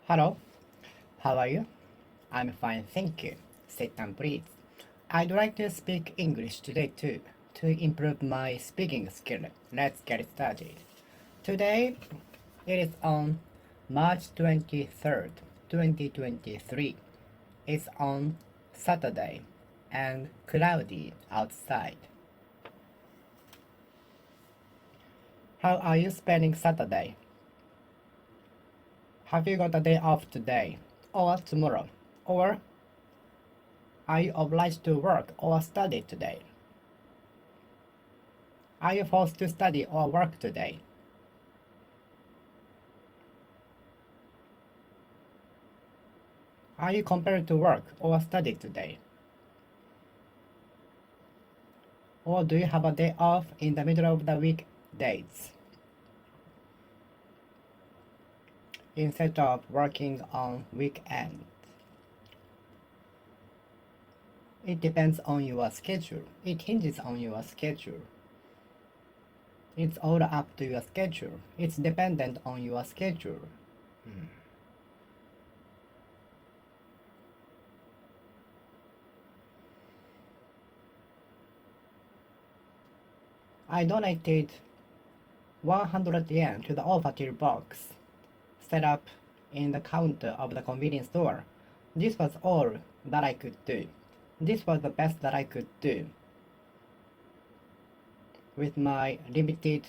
Hello, how are you? I'm fine, thank you. Sit down, please. I'd like to speak English today too, to improve my speaking skill. Let's get started. Today, it is on March 23rd, 2023. It's on Saturday and cloudy outside. How are you spending Saturday? Have you got a day off today or tomorrow? Or are you obliged to work or study today? Are you forced to study or work today? Are you compelled to work or study today? Or do you have a day off in the middle of the weekdays instead of working on weekends? It depends on your schedule. It hinges on your schedule. It's all up to your schedule. It's dependent on your schedule. I donated 100 yen to the offertory box set up in the counter of the convenience store. This was all that I could do. This was the best that I could do with my limited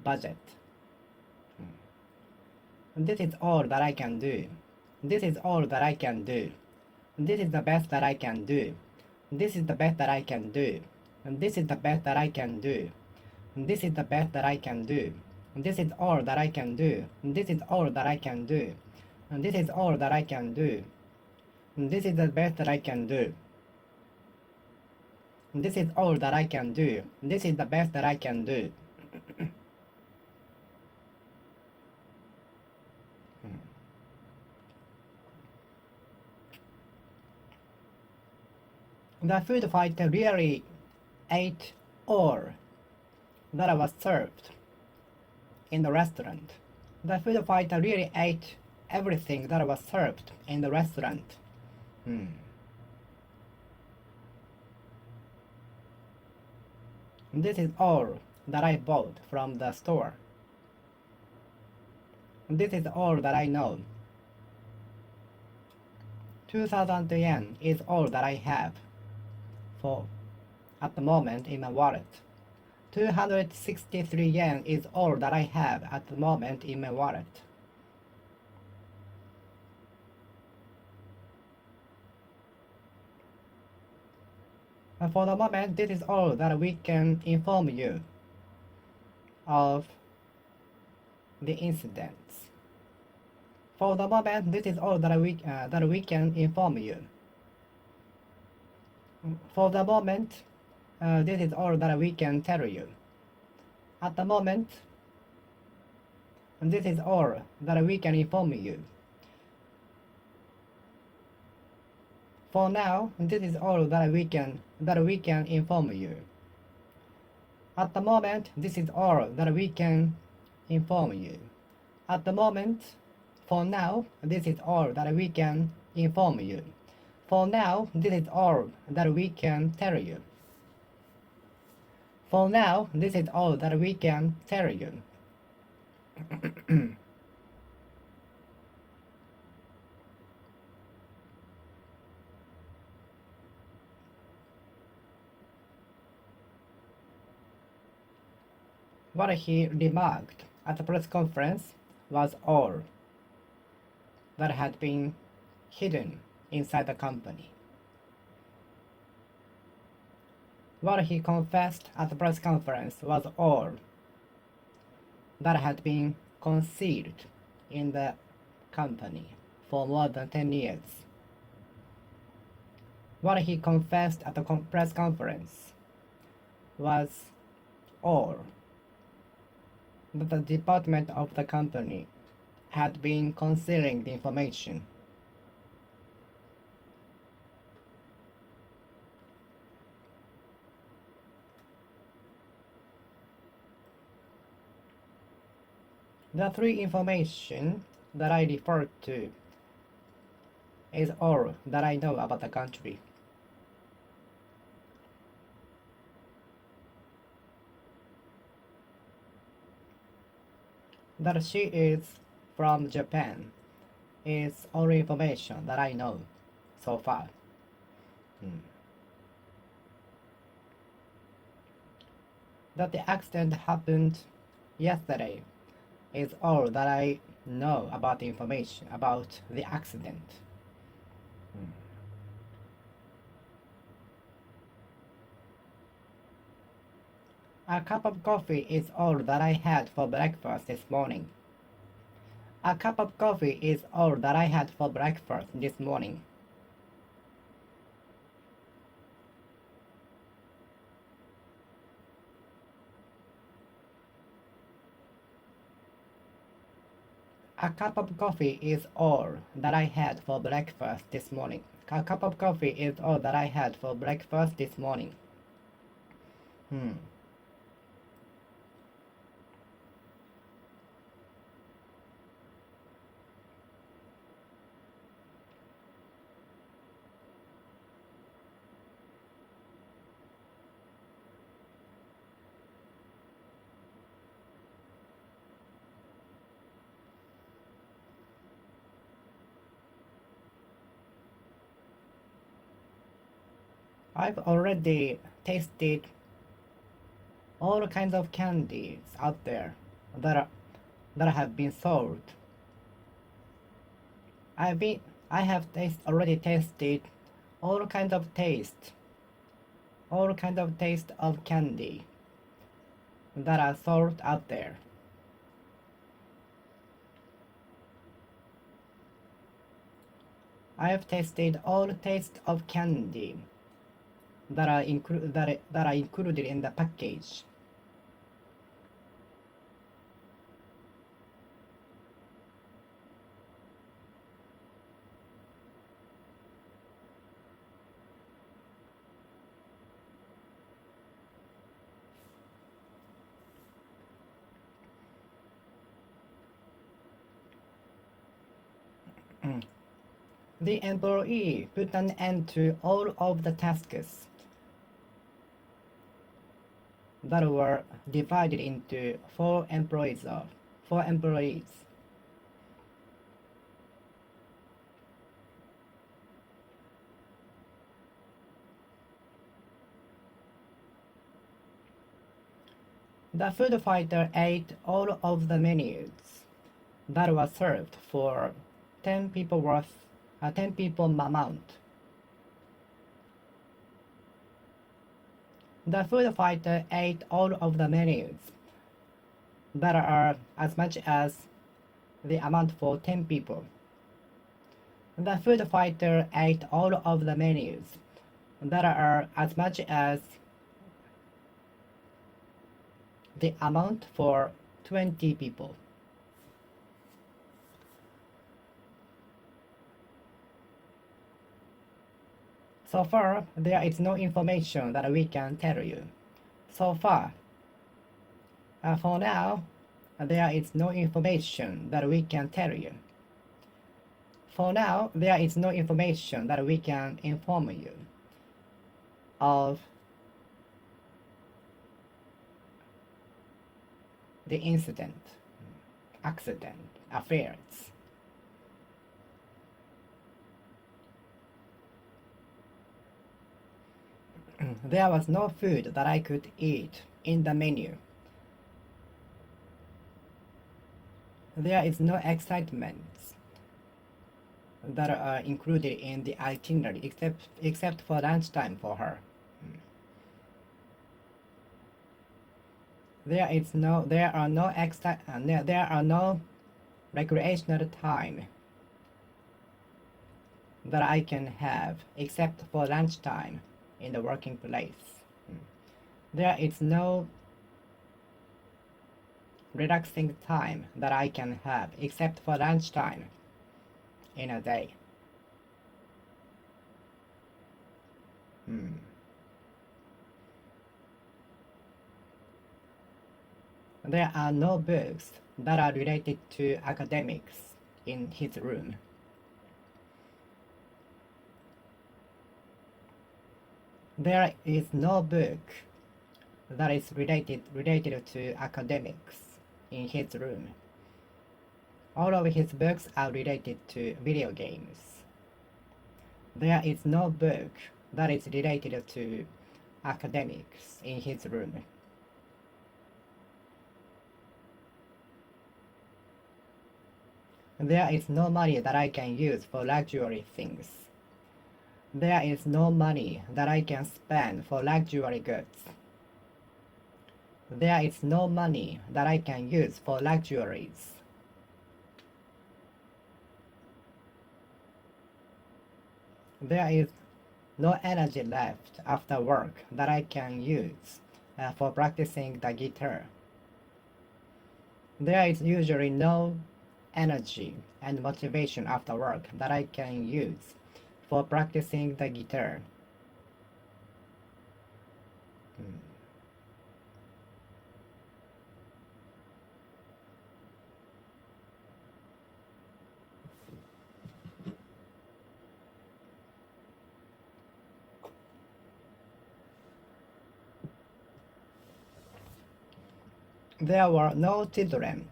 budget. This is all that I can do. This is all that I can do. This is the best that I can do. This is the best that I can do. This is the best that I can do. This is the best that I can do. This is all that I can do. This is all that I can do. This is all that I can do. This is the best that I can do. This is all that I can do. This is the best that I can do. The food fighter really ate all that was served in the restaurant. The food fighter really ate everything that was served in the restaurant. This is all that I bought from the store. This is all that I know. 2,000 yen is all that I have at the moment in my wallet. 263 yen is all that I have at the moment in my wallet. For the moment, this is all that we can inform you of the incidents. For the moment, this is all that we can inform you. For the moment, this is all that we can tell you. At the moment, this is all that we can inform you. For now, this is all that we can inform you. At the moment, this is all that we can inform you. At the moment, for now, this is all that we can inform you. For now, this is all that we can tell you. For now, this is all that we can tell you. What he remarked at the press conference was all that had been hidden inside the company. What he confessed at the press conference was all that had been concealed in the company for more than 10 years. What he confessed at the press conference was all that the department of the company had been concealing the information. The three information that I refer to is all that I know about the country. That she is from Japan is all information that I know so far. That the accident happened yesterday is all that I know about the information about the accident. A cup of coffee is all that I had for breakfast this morning. A cup of coffee is all that I had for breakfast this morning. A cup of coffee is all that I had for breakfast this morning. A cup of coffee is all that I had for breakfast this morning. I've already tasted all kinds of candies out there that have been sold. I have already tasted all kinds of taste of candy that are sold out there. I have tasted all taste of candy that are included in the package. The employee put an end to all of the tasks that were divided into four employees. The food fighter ate all of the menus that were served for 10 people amount. The food fighter ate all of the menus that are as much as the amount for 10 people. The food fighter ate all of the menus that are as much as the amount for 20 people. So far, there is no information that we can tell you. For now, there is no information that we can tell you. For now, there is no information that we can inform you of the incident, accident, affairs. There was no food that I could eat in the menu. There is no excitements that are included in the itinerary except for lunchtime for her. There are no recreational time that I can have except for lunchtime in the working place. There is no relaxing time that I can have except for lunchtime in a day. There are no books that are related to academics in his room. There is no book that is related to academics in his room. All of his books are related to video games. There is no book that is related to academics in his room. There is no money that I can use for luxury things. There is no money that I can spend for luxury goods. There is no money that I can use for luxuries. There is no energy left after work that I can use for practicing the guitar. There is usually no energy and motivation after work that I can use for practicing the guitar. There were no children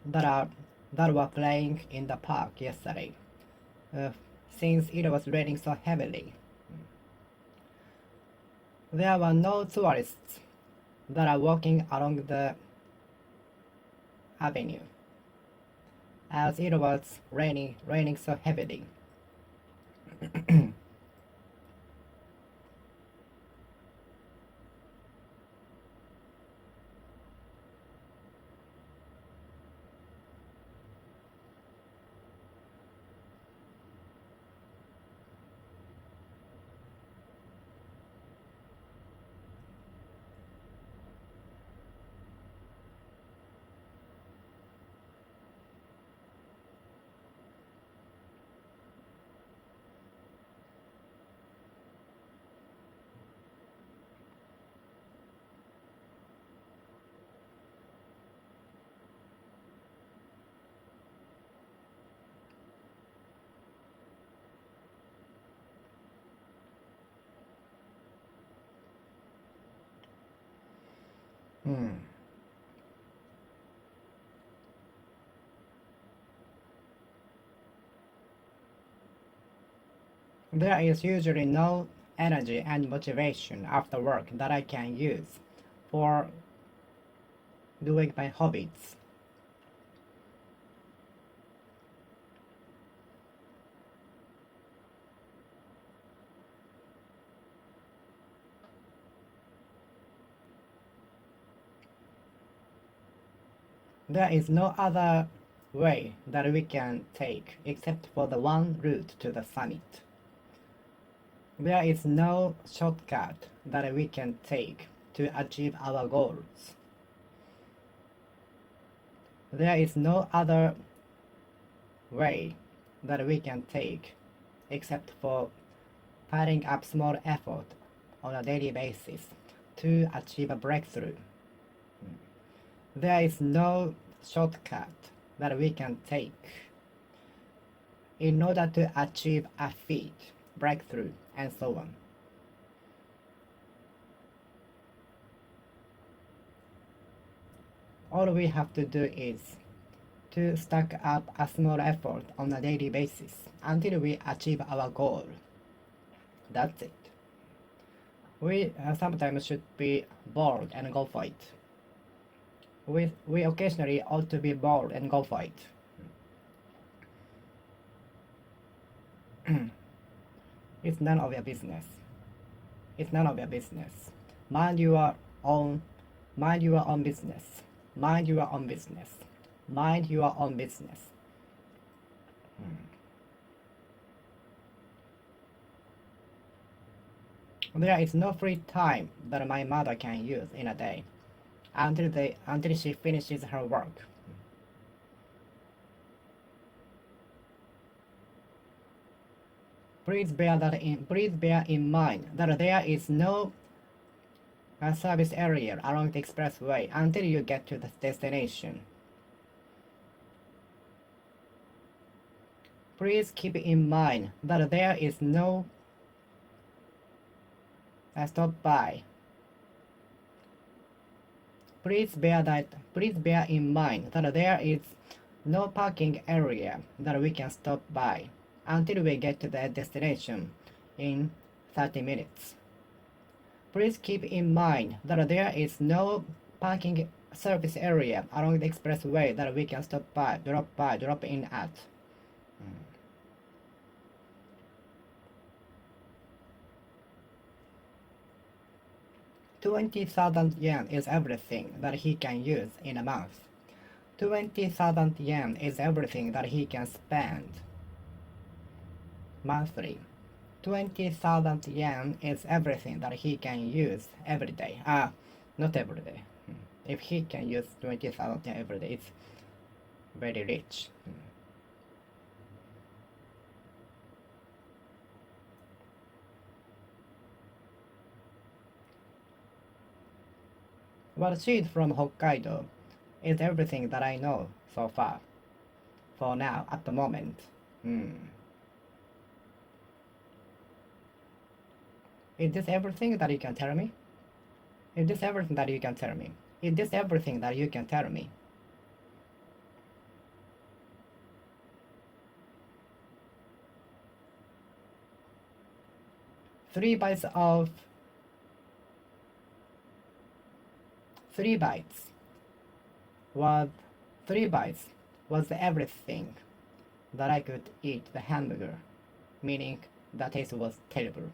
that were playing in the park yesterday, since it was raining so heavily. There were no tourists that are walking along the avenue, as it was raining so heavily. There is usually no energy and motivation after work that I can use for doing my hobbies. There is no other way that we can take except for the one route to the summit. There is no shortcut that we can take to achieve our goals. There is no other way that we can take except for piling up small effort on a daily basis to achieve a breakthrough. There is no shortcut that we can take in order to achieve a feat, breakthrough, and so on. All we have to do is to stack up a small effort on a daily basis until we achieve our goal. That's it. We sometimes should be bold and go for it. We occasionally ought to be bold and go for it. It's none of your business. It's none of your business. Mind your own business. Mind your own business. Mind your own business. There is no free time that my mother can use in a day until she finishes her work. Please bear in mind that there is no service area along the expressway until you get to the destination. Please keep in mind that there is no stop by. Please bear in mind that there is no parking area that we can stop by until we get to the destination in 30 minutes. Please keep in mind that there is no parking service area along the expressway that we can stop by, drop in at. 20,000 yen is everything that he can use in a month. 20,000 yen is everything that he can spend monthly. 20,000 yen is everything that he can use every day. Not every day. If he can use 20,000 yen every day, it's very rich. Well, she's from Hokkaido is everything that I know so far. For now, at the moment. Is this everything that you can tell me? Is this everything that you can tell me? Is this everything that you can tell me? Three bites was everything that I could eat the hamburger, meaning the taste was terrible.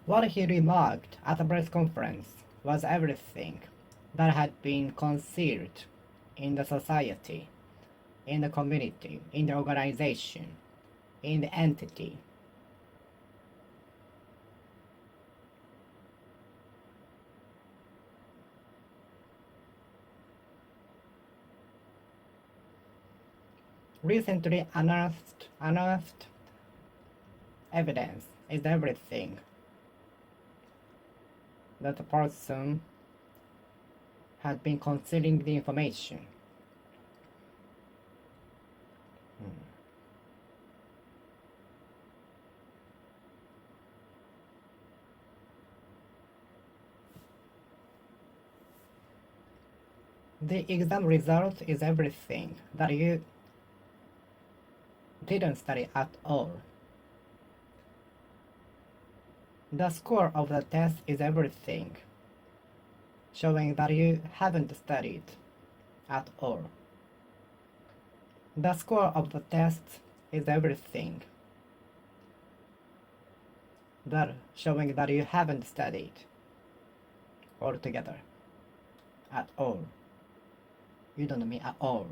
What he remarked at the press conference was everything that had been concealed in the society, in the community, in the organization, in the entity. Recently unearthed evidence is everything that the person had been concealing the information. The exam result is everything that you didn't study at all. The score of the test is everything, showing that you haven't studied at all. The score of the test is everything, that showing that you haven't studied altogether at all. You don't mean at all.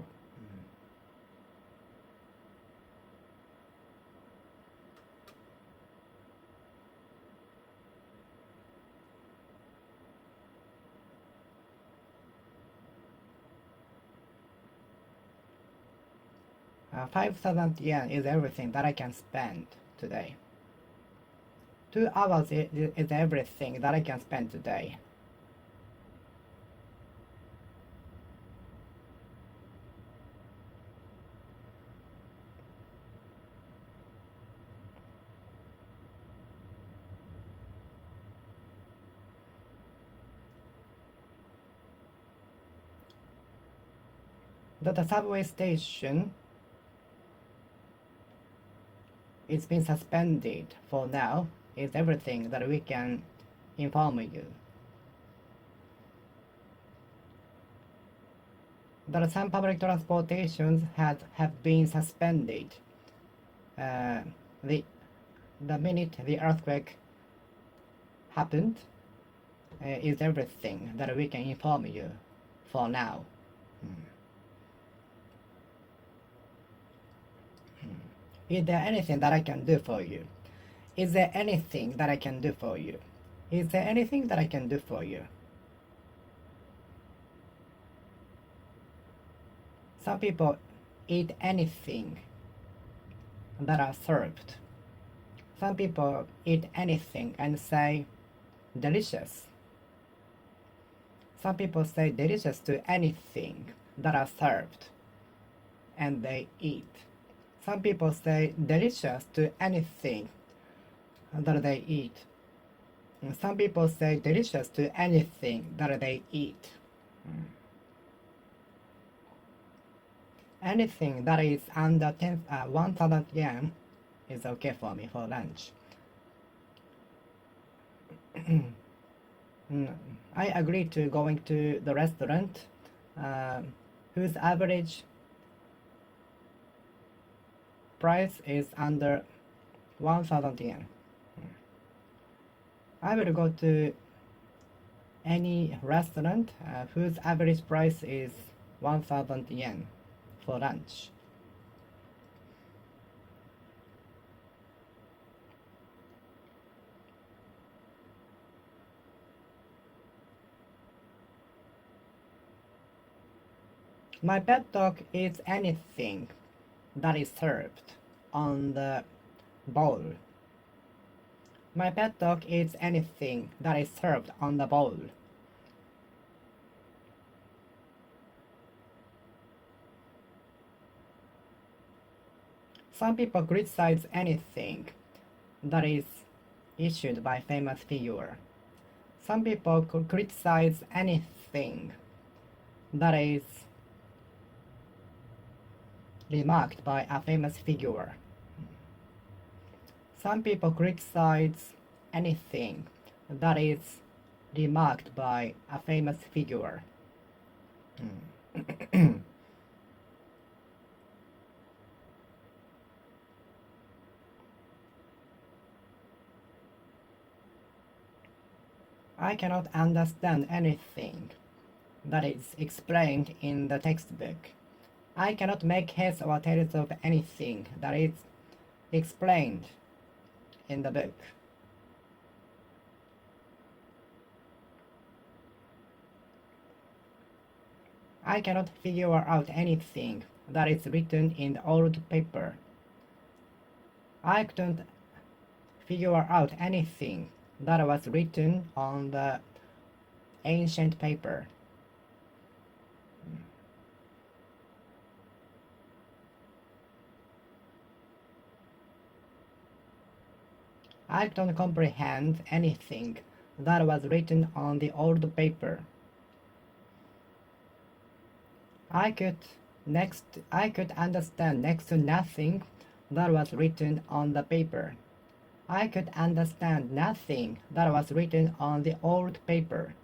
$5,000 is everything that I can spend today. 2 hours is everything that I can spend today. The subway station it's been suspended for now is everything that we can inform you. that some public transportations have been suspended the minute the earthquake happened is everything that we can inform you for now. Is there anything that I can do for you? Is there anything that I can do for you? Is there anything that I can do for you? Some people eat anything that are served. Some people eat anything and say delicious. Some people say delicious to anything that are served and they eat. Some people say delicious to anything that they eat. And some people say delicious to anything that they eat. Anything that is under 1,000 yen is okay for me for lunch. I agree to going to the restaurant whose average price is under 1,000 yen. I will go to any restaurant whose average price is 1,000 yen for lunch. My pet dog eats anything that is served on the bowl. My pet dog eats anything that is served on the bowl. Some people criticize anything that is issued by famous figure. Some people criticize anything that is remarked by a famous figure. Some people criticize anything that is remarked by a famous figure. I cannot understand anything that is explained in the textbook. I cannot make heads or tails of anything that is explained in the book. I cannot figure out anything that is written in the old paper. I couldn't figure out anything that was written on the ancient paper. I don't comprehend anything that was written on the old paper. I could understand next to nothing that was written on the paper. I could understand nothing that was written on the old paper.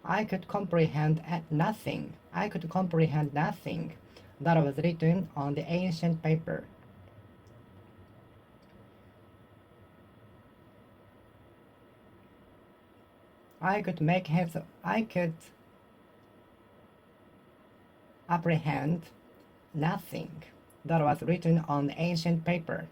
I could comprehend nothing. I could comprehend nothing that was written on the ancient paper. I could apprehend nothing that was written on the ancient paper.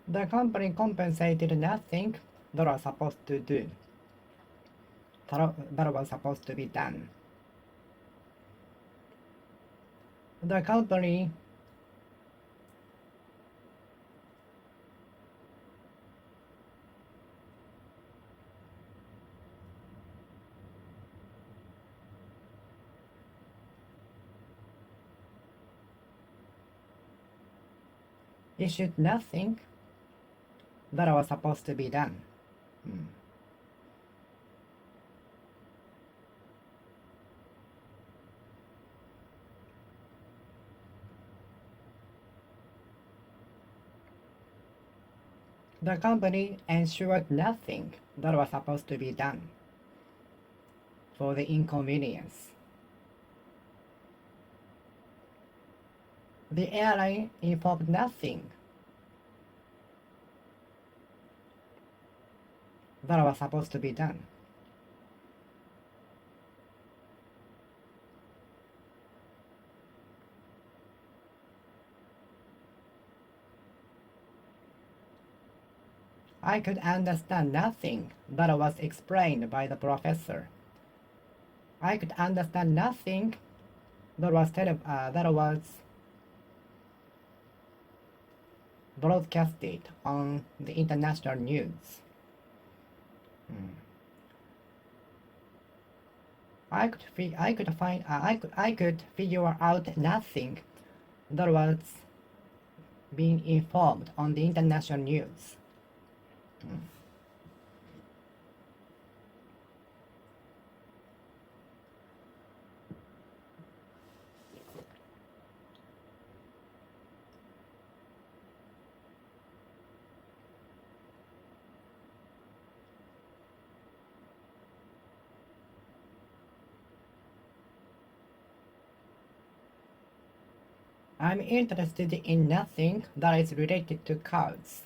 The company compensated nothing that was supposed to do. That was supposed to be done. The company issued nothing that was supposed to be done. The company ensured nothing that was supposed to be done for the inconvenience. The airline informed nothing that was supposed to be done. I could understand nothing that was explained by the professor. I could understand nothing that was broadcasted on the international news. I could figure out nothing that was being informed on the international news. I'm interested in nothing that is related to cars.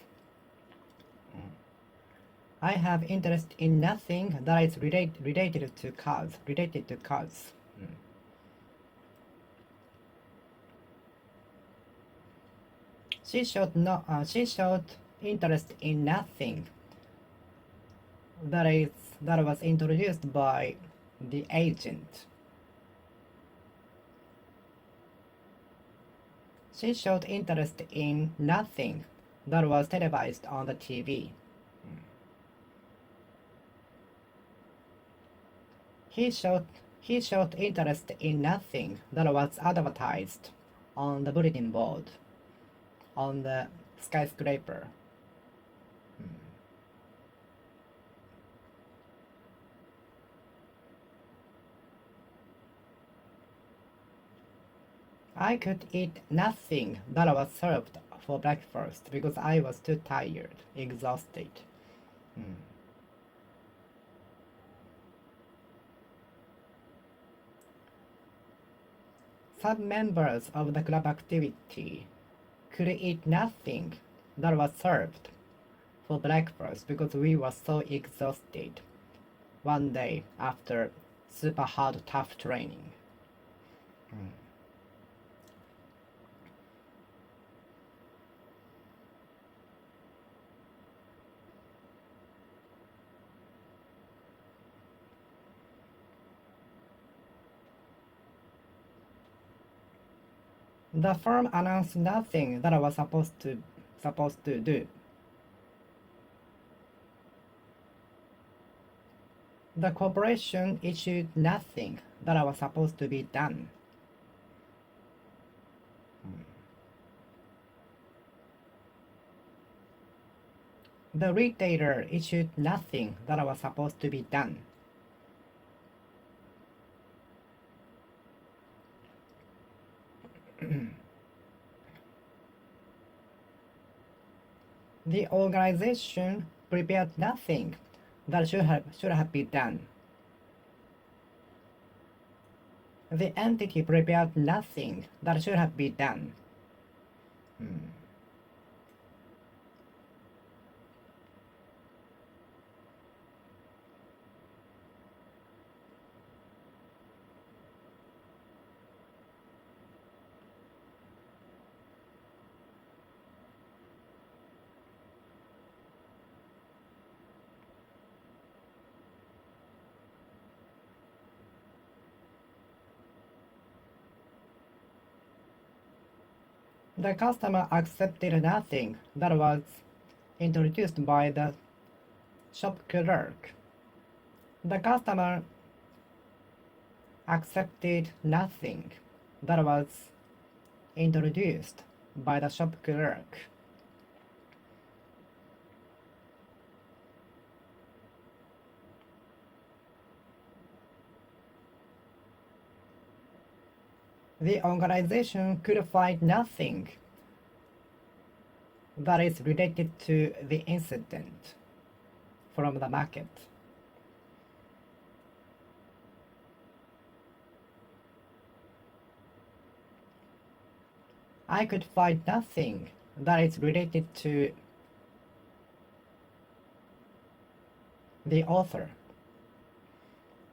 I have interest in nothing that is related to cars. She showed interest in nothing that was introduced by the agent. She showed interest in nothing that was televised on the TV. He showed interest in nothing that was advertised on the bulletin board, on the skyscraper. I could eat nothing that was served for breakfast because I was too tired, exhausted. Some members of the club activity could eat nothing that was served for breakfast because we were so exhausted one day after super hard, tough training. The firm announced nothing that I was supposed to do. The corporation issued nothing that I was supposed to be done. The retailer issued nothing that I was supposed to be done. The organization prepared nothing that should have been done. The entity prepared nothing that should have been done. The customer accepted nothing that was introduced by the shop clerk. The customer accepted nothing that was introduced by the shop clerk. The organization could find nothing that is related to the incident from the market. I could find nothing that is related to the author.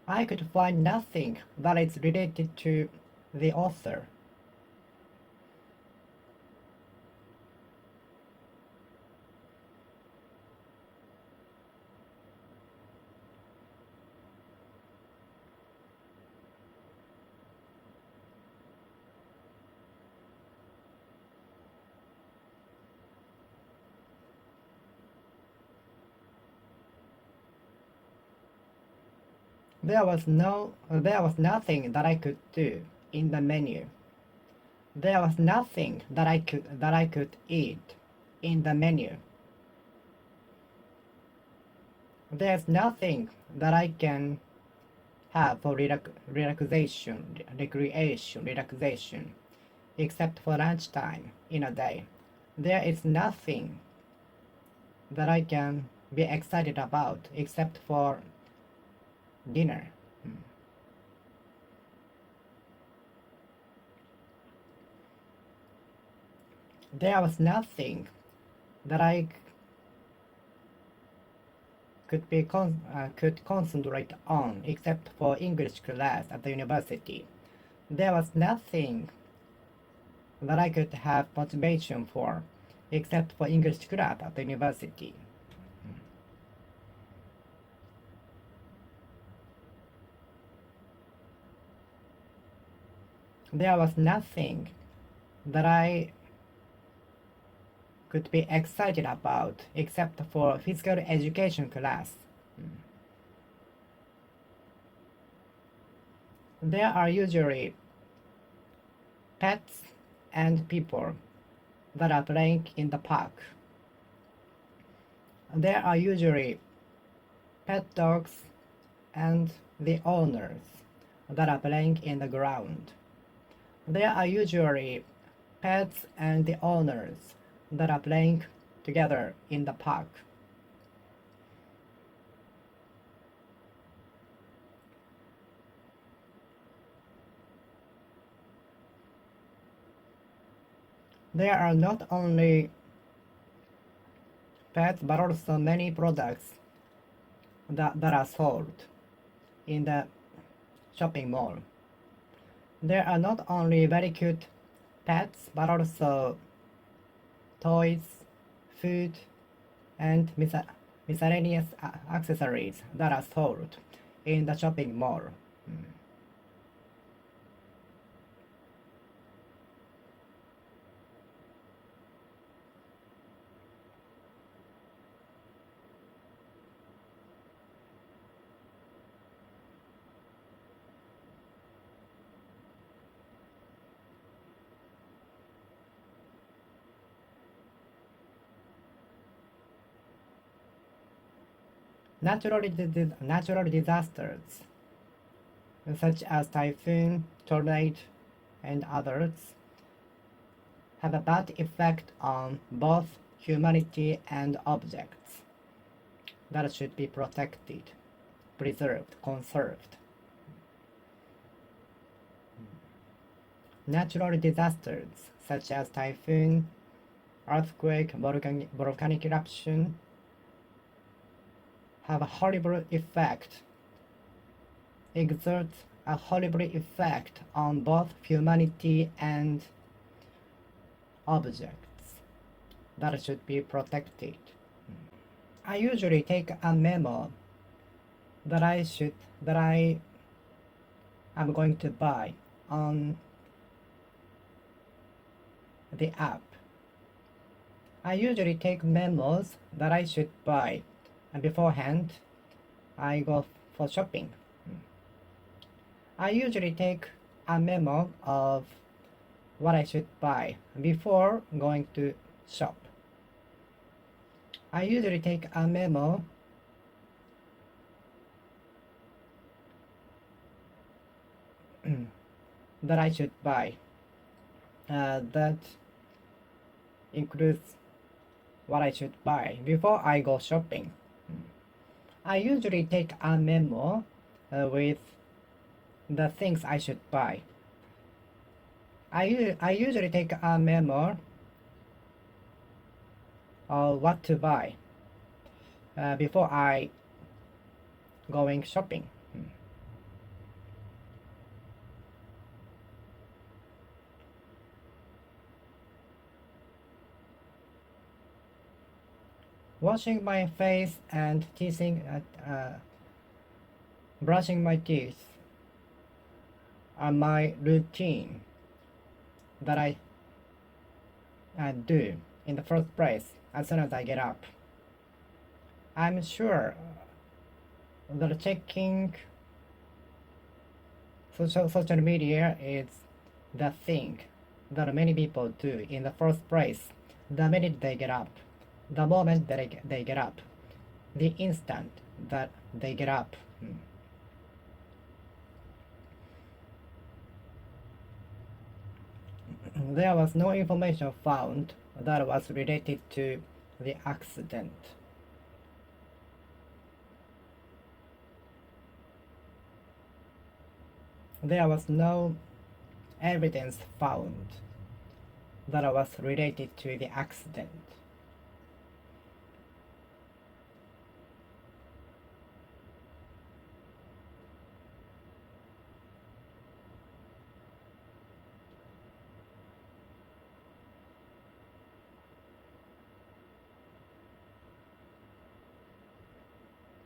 I could find nothing that is related to the author. There was nothing that I could do in the menu. There was nothing that I could eat in the menu. There's nothing that I can have for recreation, except for lunchtime in a day. There is nothing that I can be excited about except for dinner. There was nothing that I could concentrate on except for English class at the university. There was nothing that I could have motivation for except for English class at the university. There was nothing that I could be excited about except for physical education class. There are usually pets and people that are playing in the park. There are usually pet dogs and the owners that are playing in the ground. There are usually pets and the owners that are playing together in the park. There are not only pets but also many products that are sold in the shopping mall. There are not only very cute pets but also toys, food, and miscellaneous accessories that are sold in the shopping mall. Natural disasters such as typhoon, tornado, and others have a bad effect on both humanity and objects that should be protected, preserved, conserved. Natural disasters such as typhoon, earthquake, volcanic eruption have a horrible effect, exert a horrible effect on both humanity and objects that should be protected. I usually take a memo that I am going to buy on the app. I usually take memos that I should buy, and beforehand, I go for shopping. I usually take a memo of what I should buy before going to shop. I usually take a memo that I should buy. That includes what I should buy before I go shopping. I usually take a memo with the things I should buy. I usually take a memo of what to buy before I going shopping. Washing my face and brushing my teeth are my routine that I do in the first place as soon as I get up. I'm sure that checking social media is the thing that many people do in the first place the minute they get up. The moment that they get up, the instant that they get up. There was no information found that was related to the accident. There was no evidence found that was related to the accident.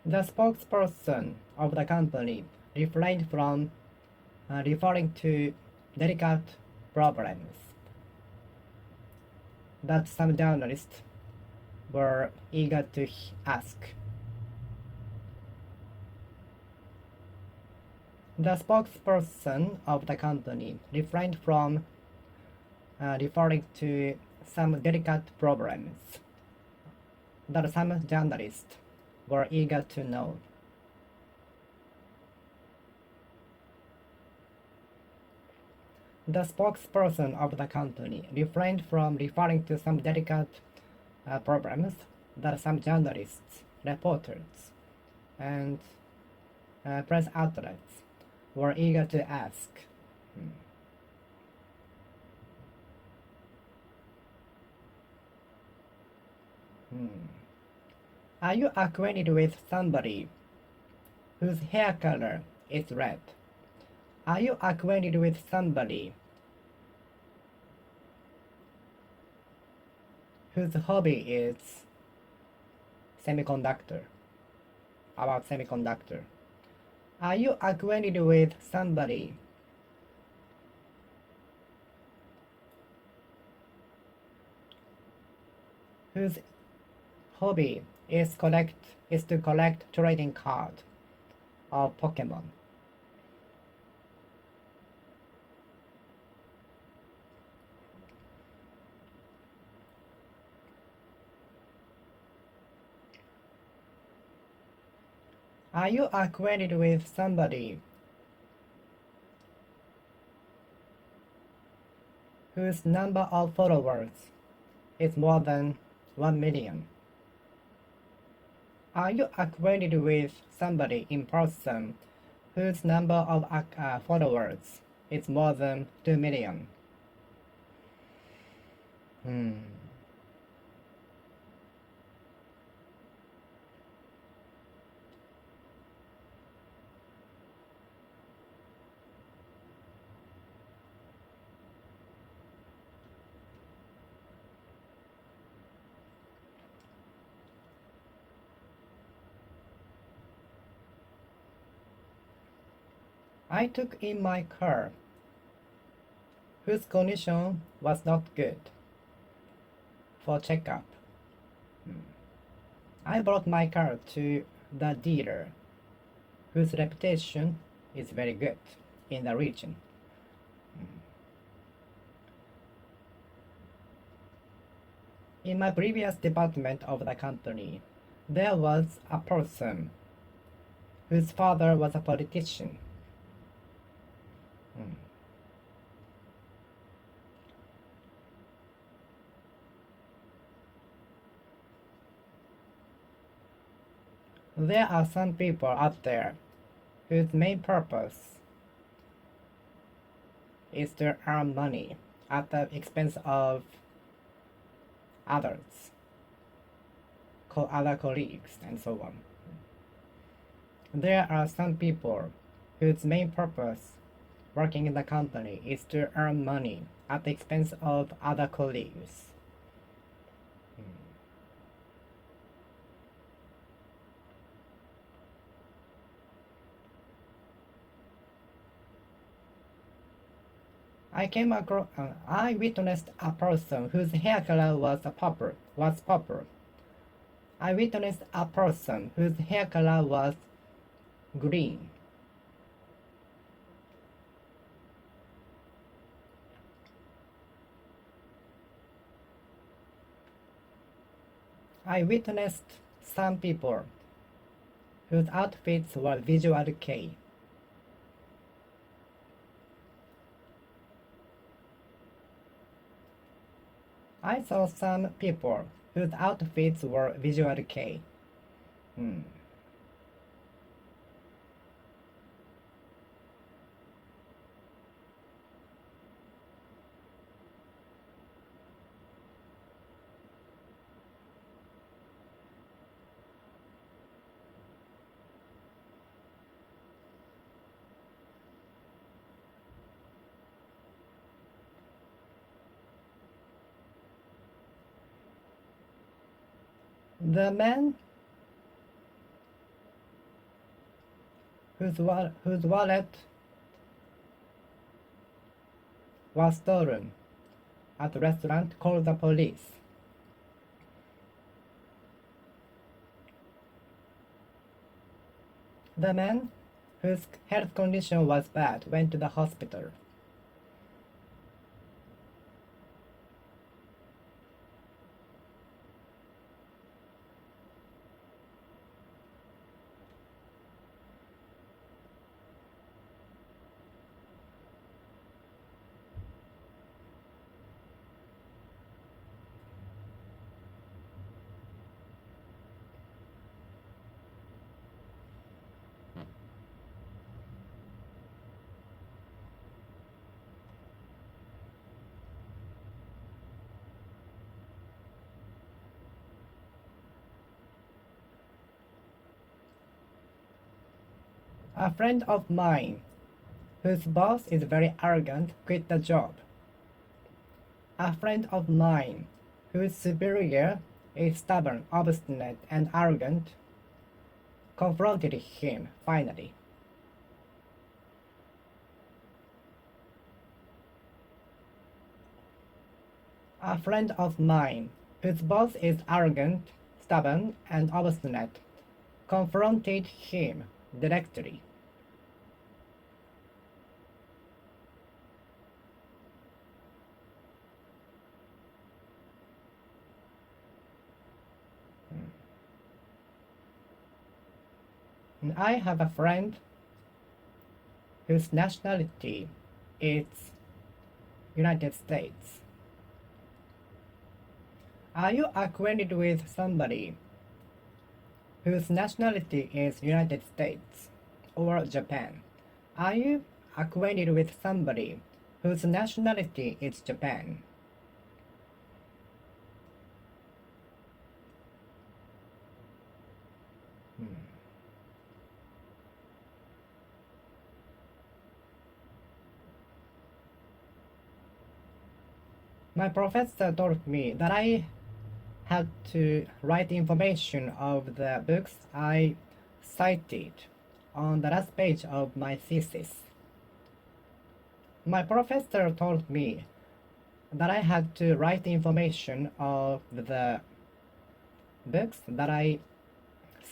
The spokesperson of the company refrained from referring to delicate problems that some journalists were eager to ask. The spokesperson of the company refrained from referring to some delicate problems that some journalists were eager to know. The spokesperson of the company refrained from referring to some delicate problems that some journalists, reporters, and press outlets were eager to ask. Are you acquainted with somebody whose hair color is red? Are you acquainted with somebody whose hobby is semiconductor? About semiconductor. Are you acquainted with somebody whose hobby is to collect trading card of Pokemon? Are you acquainted with somebody whose number of followers is more than 1 million? Are you acquainted with somebody in person whose number of followers is more than 2 million? I took in my car, whose condition was not good. for checkup. I brought my car to the dealer, whose reputation is very good in the region. In my previous department of the company, there was a person whose father was a politician. There are some people out there whose main purpose is to earn money at the expense of others, other colleagues, and so on. There are some people whose main purpose working in the company is to earn money at the expense of other colleagues. I witnessed a person whose hair color was purple. I witnessed a person whose hair color was green. I witnessed some people whose outfits were visual kei. I saw some people whose outfits were visual kei. The man whose wallet was stolen at the restaurant called the police. The man whose health condition was bad went to the hospital. A friend of mine, whose boss is very arrogant, quit the job. A friend of mine, whose superior is stubborn, obstinate, and arrogant, confronted him finally. A friend of mine, whose boss is arrogant, stubborn, and obstinate, confronted him directly. I have a friend whose nationality is United States. Are you acquainted with somebody whose nationality is United States or Japan? Are you acquainted with somebody whose nationality is Japan? My professor told me that I had to write information of the books I cited on the last page of my thesis. My professor told me that I had to write the information of the books that I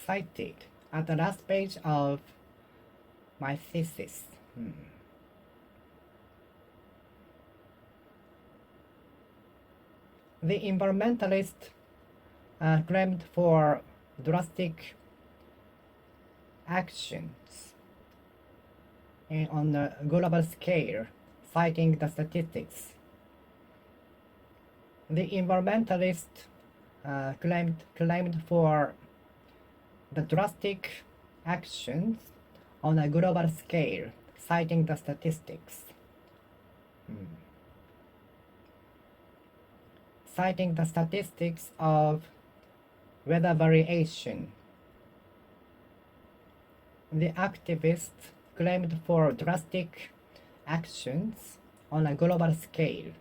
cited at the last page of my thesis. The environmentalists claimed for drastic actions on a global scale, citing the statistics. The environmentalists claimed for the drastic actions on a global scale, citing the statistics. Citing the statistics of weather variation. The activists claimed for drastic actions on a global scale.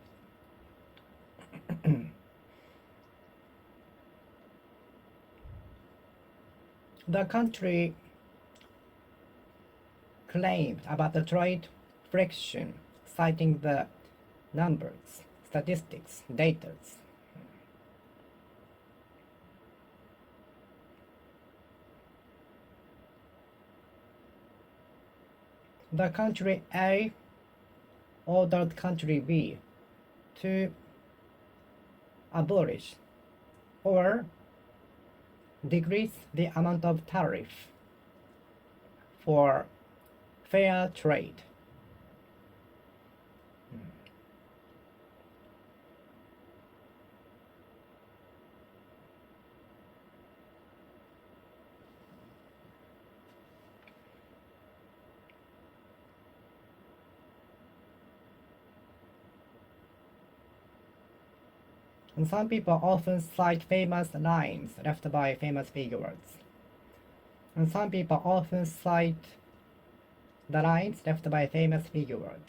The country claimed about the trade friction, citing the numbers, statistics, data. The country A ordered country B to abolish or decrease the amount of tariff for fair trade. And some people often cite famous lines left by famous figures. And some people often cite the lines left by famous figures.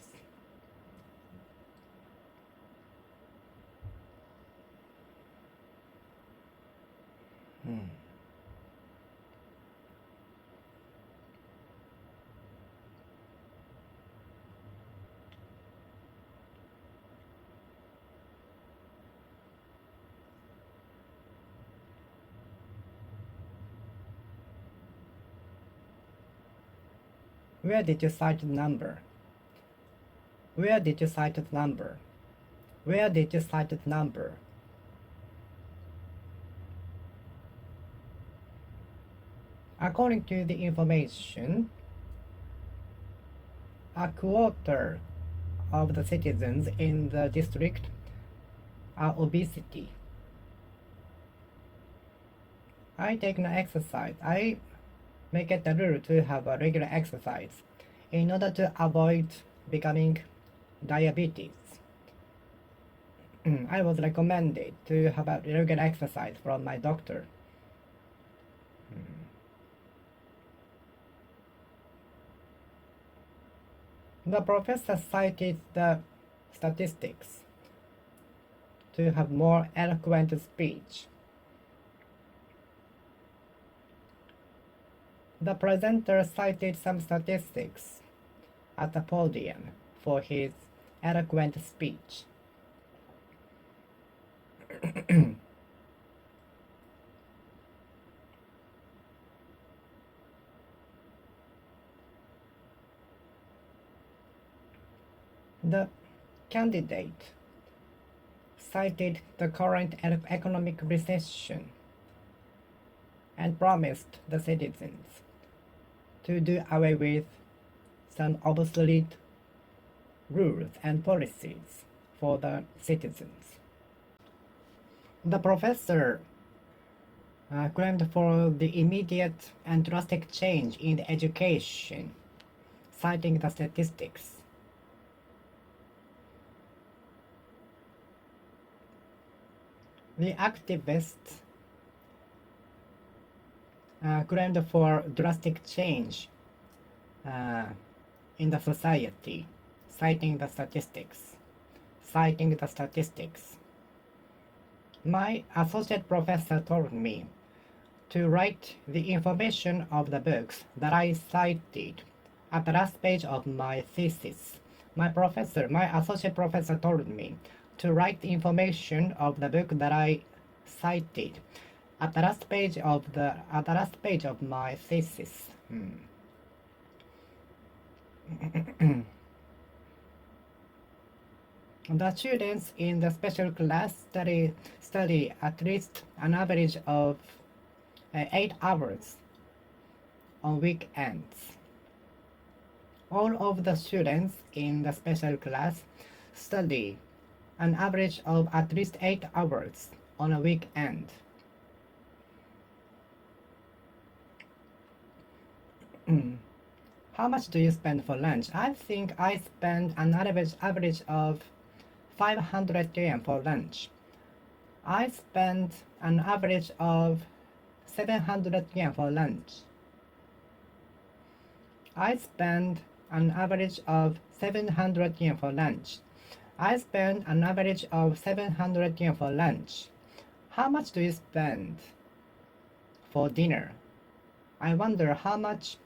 Where did you cite the number? Where did you cite the number? Where did you cite the number? According to the information, a quarter of the citizens in the district are obesity. I take no exercise. I make it a rule to have a regular exercise in order to avoid becoming diabetes. I was recommended to have a regular exercise from my doctor. The professor cited the statistics to have more eloquent speech. The presenter cited some statistics at the podium for his eloquent speech. The candidate cited the current economic recession and promised the citizens to do away with some obsolete rules and policies for the citizens. The professor claimed for the immediate and drastic change in the education, citing the statistics. The activists claimed for drastic change in the society, citing the statistics. My associate professor told me to write the information of the books that I cited at the last page of my thesis. My associate professor told me to write the information of the book that I cited at the last page of my thesis. The students in the special class study at least an average of 8 hours on weekends. All of the students in the special class study an average of at least 8 hours on a weekend. How much do you spend for lunch? I think I spend an average of 500 yen for lunch. I spend an average of 700 yen for lunch. I spend an average of 700 yen for lunch. I spend an average of 700 yen for lunch. How much do you spend for dinner? I wonder how much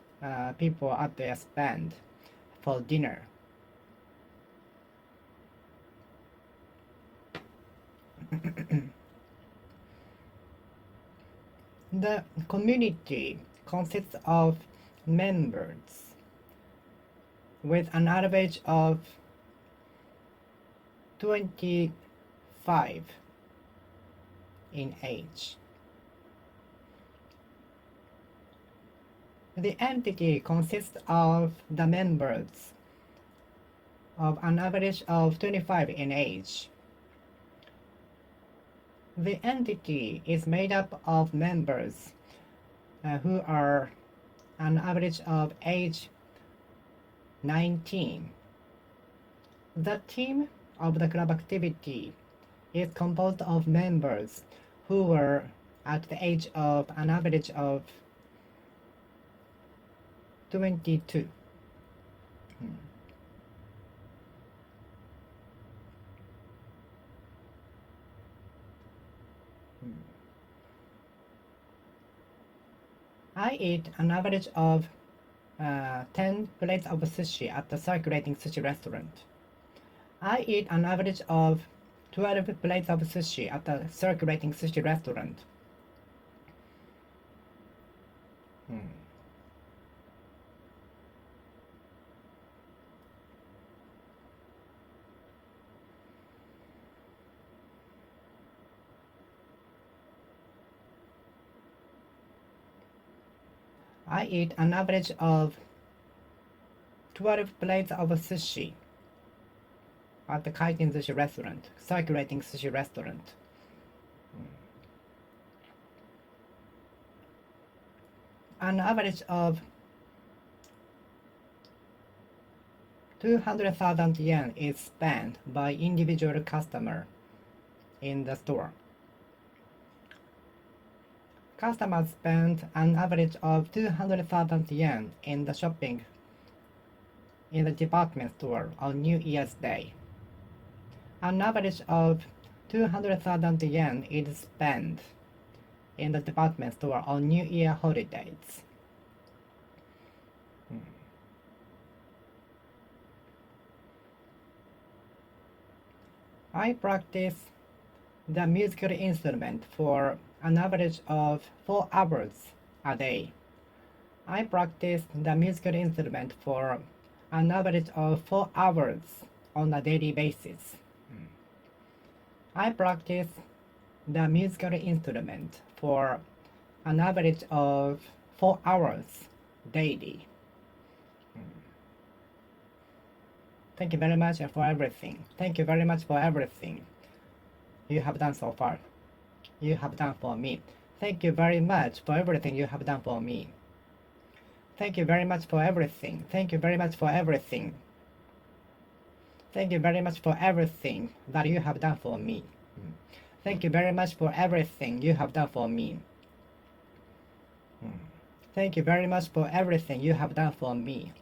people out there spend for dinner. The community consists of members with an average of 25 in age. The entity consists of the members of an average of 25 in age. The entity is made up of members who are an average of age 19. The team of the club activity is composed of members who were at the age of an average of 22. I eat an average of 10 plates of sushi at the circulating sushi restaurant. I eat an average of 12 plates of sushi at the circulating sushi restaurant. I eat an average of 12 plates of sushi at the Kaiten sushi restaurant, circulating sushi restaurant. An average of 200,000 yen is spent by individual customer in the store. Customers spend an average of 200,000 yen in the shopping in the department store on New Year's Day. An average of 200,000 yen is spent in the department store on New Year holidays. I practice the musical instrument for an average of 4 hours a day. I practice the musical instrument for an average of 4 hours on a daily basis. I practice the musical instrument for an average of 4 hours daily. Thank you very much for everything. Thank you very much for everything you have done so far. You have done for me. Thank you very much for everything you have done for me. Thank you very much for everything. Thank you very much for everything. Thank you very much for everything that you have done for me. Thank you very much for everything you have done for me. Thank you very much for everything you have done for me.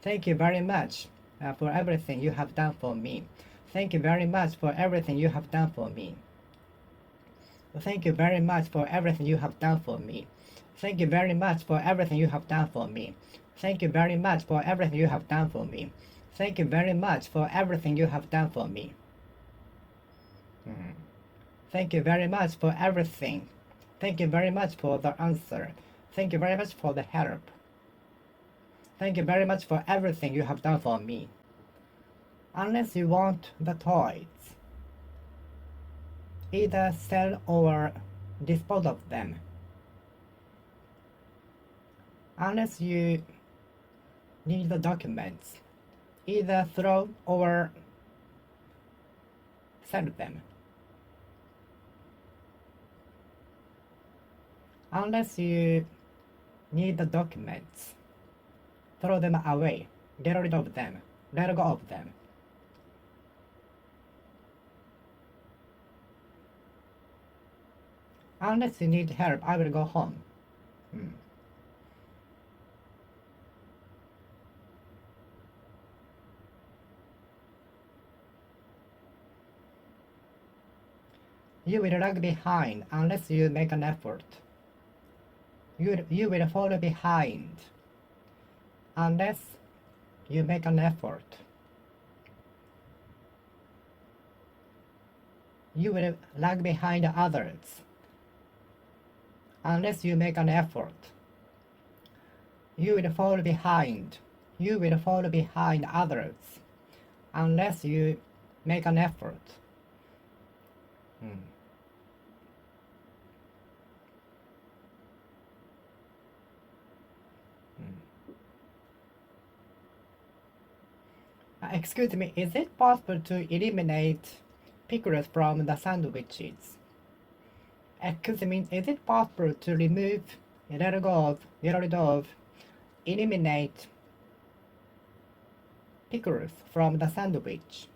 Thank you very much for everything you have done for me. Thank you very much for everything you have done for me. Thank you very much for everything you have done for me. Thank you very much for everything you have done for me. Thank you very much for everything you have done for me. Thank you very much for everything you have done for me. Thank you very much for everything. Thank you very much for the answer. Thank you very much for the help. Thank you very much for everything you have done for me. Unless you want the toys, either sell or dispose of them. Unless you need the documents, either throw or sell them. Unless you need the documents, throw them away, get rid of them, let go of them. Unless you need help, I will go home. You will lag behind unless you make an effort. You will fall behind unless you make an effort. You will lag behind others unless you make an effort. You will fall behind. You will fall behind others unless you make an effort. Excuse me, is it possible to eliminate pickles from the sandwiches? Excuse me, is it possible to remove, let rid of, eliminate pickles from the sandwich?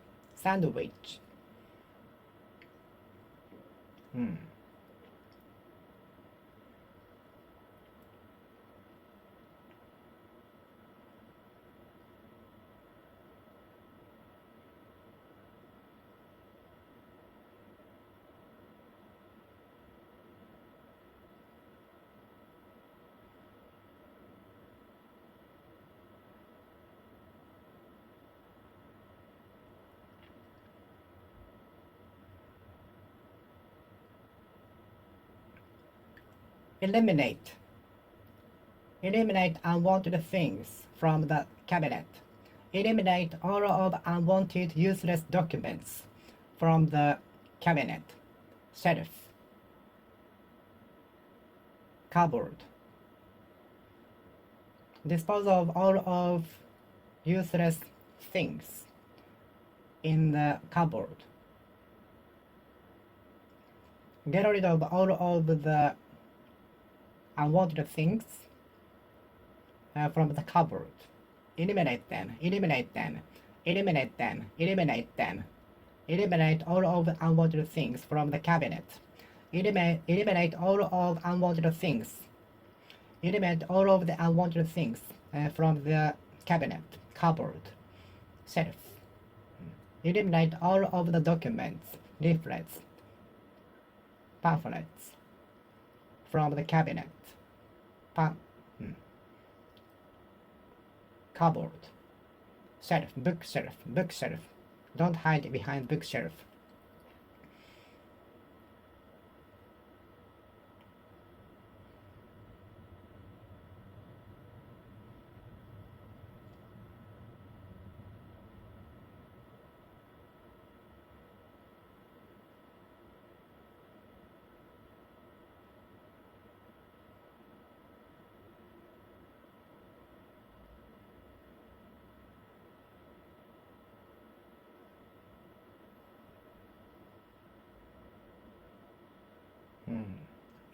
Eliminate unwanted things from the cabinet. Eliminate all of unwanted useless documents from the cabinet, shelf, cupboard. Dispose of all of useless things in the cupboard. Get rid of all of the unwanted things from the cupboard. Eliminate them. Eliminate all of the unwanted things from the cabinet. Eliminate all of unwanted things. Eliminate all of the unwanted things from the cabinet, cupboard, shelf. Eliminate all of the documents, leaflets, pamphlets from the cabinet, cupboard, shelf, bookshelf. Don't hide behind bookshelf.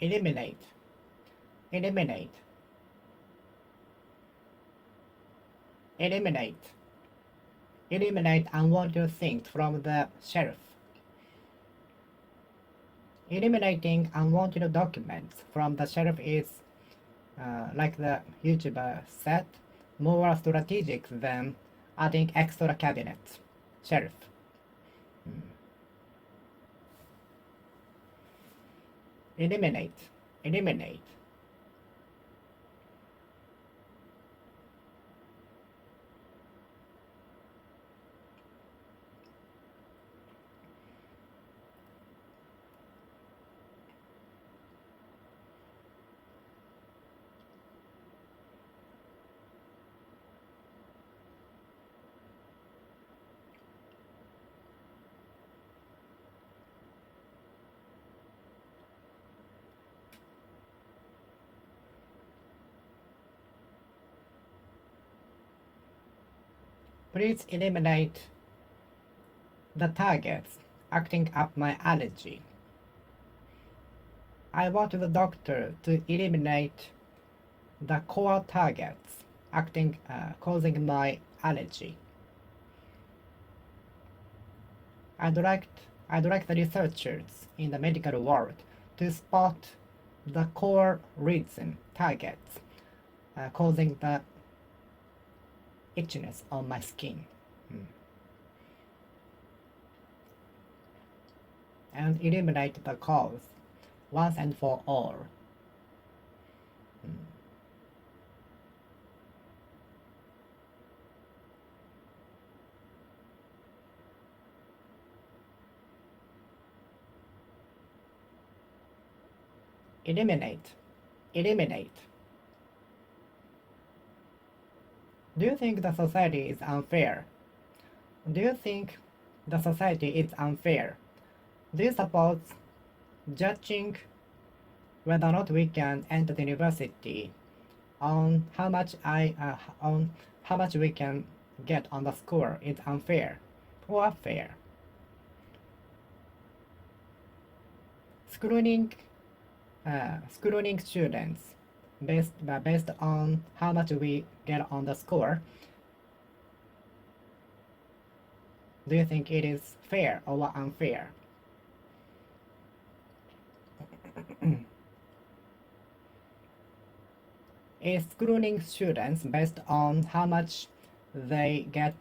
Eliminate unwanted things from the shelf. Eliminating unwanted documents from the shelf is, like the YouTuber said, more strategic than adding extra cabinets, shelf. Eliminate. Please eliminate the targets acting up my allergy. I want the doctor to eliminate the core targets causing my allergy. I'd like the researchers in the medical world to spot the core reason targets causing the itchiness on my skin. And eliminate the cause once and for all. Eliminate. Do you think the society is unfair? Do you support judging whether or not we can enter the university on how much we can get on the score is unfair or fair? Screening students based on how much we get on the score. Do you think it is fair or unfair? Is screening students based on how much they get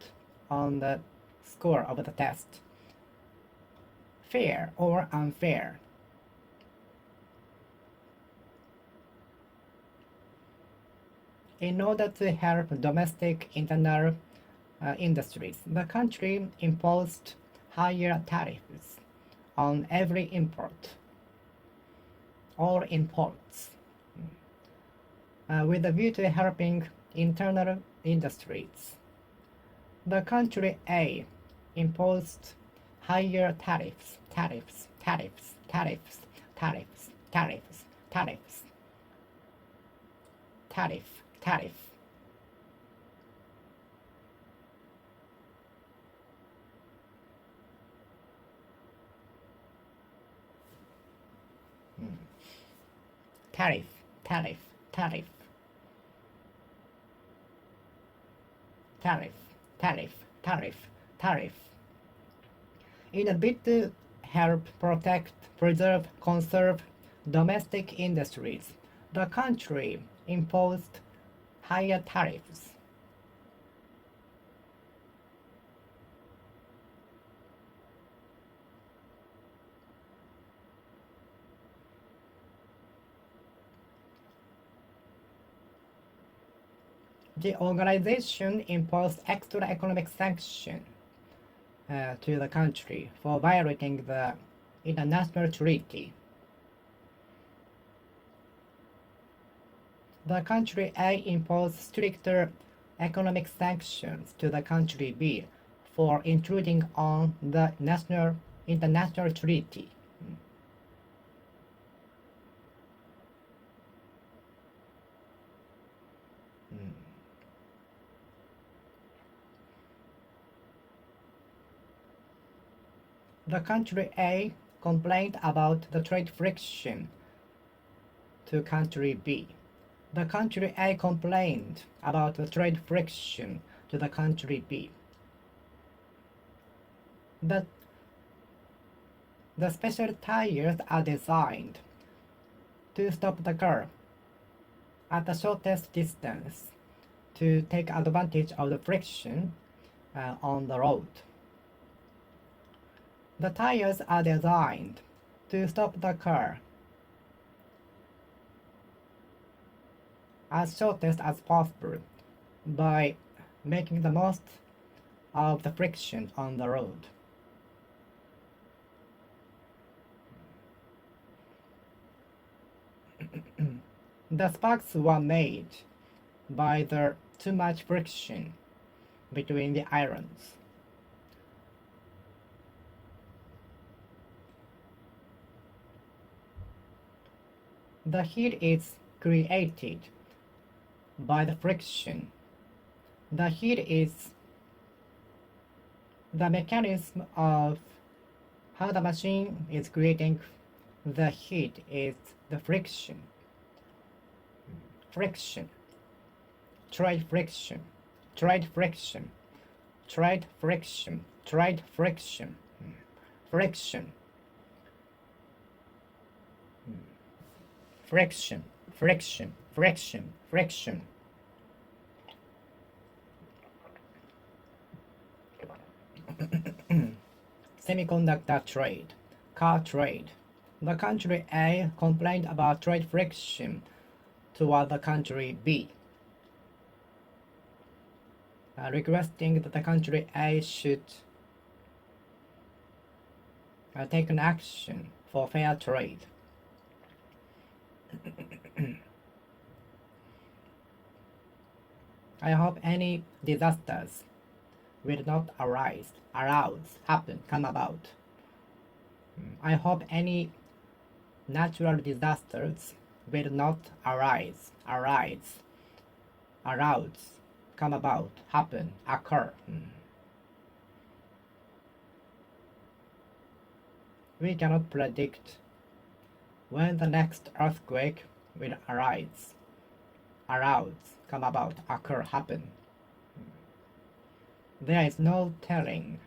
on the score of the test fair or unfair? In order to help domestic internal industries, the country imposed higher tariffs on every import, all imports, with a view to helping internal industries. The country A imposed higher tariff. Tariff. In a bid to help protect, preserve, conserve domestic industries, the country imposed higher tariffs. The organization imposed extra economic sanction to the country for violating the international treaty. The country A imposed stricter economic sanctions to the country B for intruding on the international treaty. The country A complained about the trade friction to country B. The country A complained about the trade friction to the country B. The special tires are designed to stop the car at the shortest distance to take advantage of the friction on the road. The tires are designed to stop the car as shortest as possible by making the most of the friction on the road. The sparks were made by the too much friction between the irons. The heat is created by the friction. The heat is The mechanism of how the machine is creating the heat is the friction. Friction. Trade friction. Trade friction. Trade friction. Trade friction. Friction. Friction. Friction. Friction. Friction. Semiconductor trade. Car trade. The country A complained about trade friction toward the country B, requesting that the country A should take an action for fair trade. I hope any disasters will not come about. I hope any natural disasters will not come about, happen, occur. We cannot predict when the next earthquake will arouse, come about, occur, happen. There is no telling,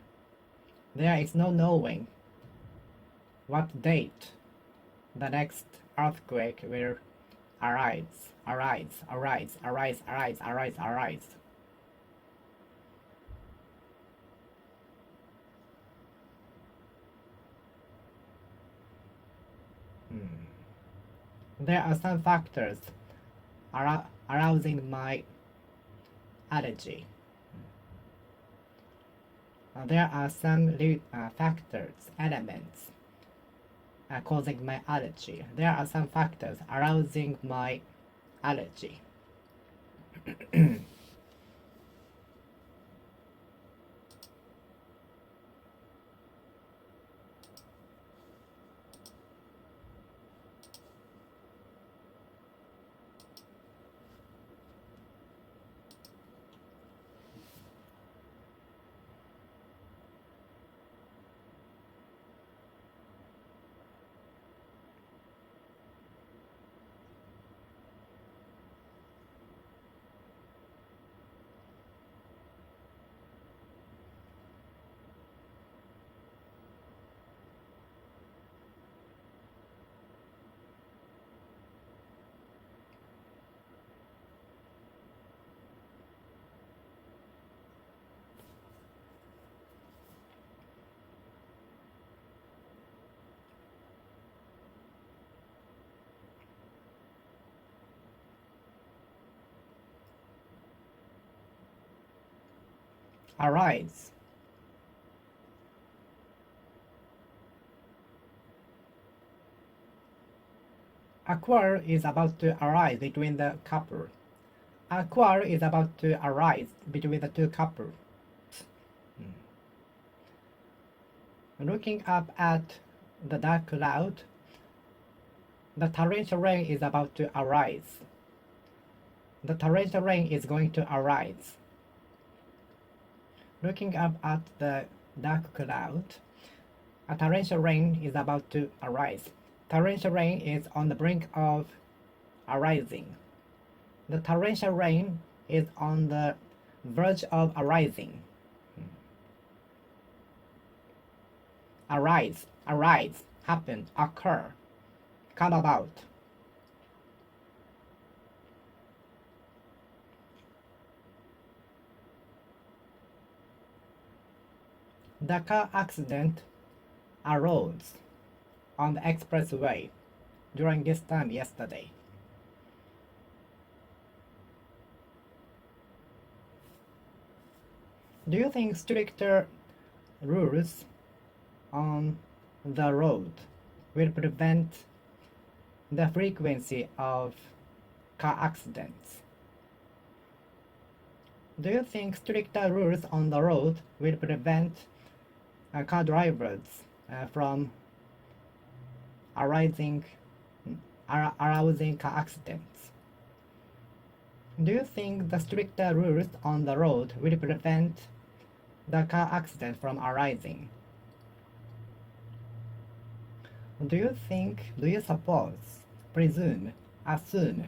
there is no knowing what date the next earthquake will arise. There are some factors arousing my allergy. There are some elements causing my allergy. There are some factors arousing my allergy. Arise. A quarrel is about to arise between the couple. A quarrel is about to arise between the two couples. Looking up at the dark cloud, the torrential rain is about to arise. The torrential rain is going to arise. Looking up at the dark cloud, a torrential rain is about to arise. Torrential rain is on the brink of arising. The torrential rain is on the verge of arising. Arise, happen, occur, come about. The car accident arose on the expressway during this time yesterday. Do you think stricter rules on the road will prevent the frequency of car accidents? Do you think stricter rules on the road will prevent car drivers from arousing car accidents? Do you think the stricter rules on the road will prevent the car accident from arising. Do you suppose, presume, assume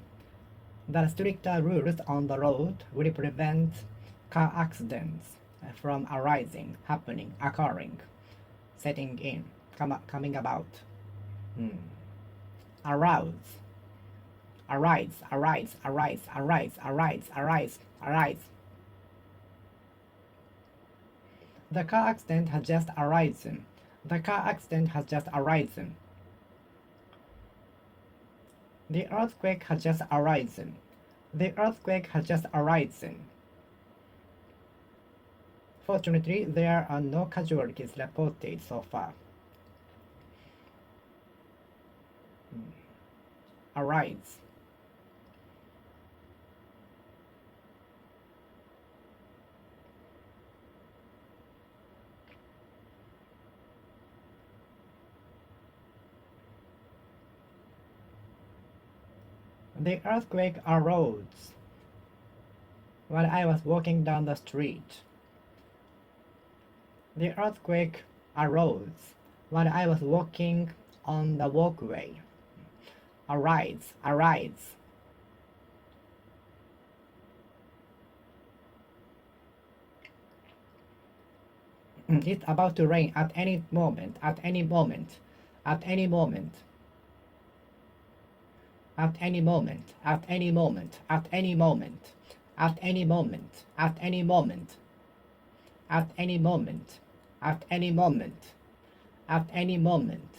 that stricter rules on the road will prevent car accidents from arising, happening, occurring, setting in, coming about? Arouse. Arise, arise, arise, arise, arise, arise, arise. The car accident has just arisen. The car accident has just arisen. The earthquake has just arisen. The earthquake has just arisen. Fortunately, there are no casualties reported so far. Arise. The earthquake arose while I was walking down the street. The earthquake arose while I was walking on the walkway. Arise, arise. It's about to rain at any moment, at any moment, at any moment. At any moment, at any moment, at any moment, at any moment, at any moment, at any moment, at any moment, at any moment.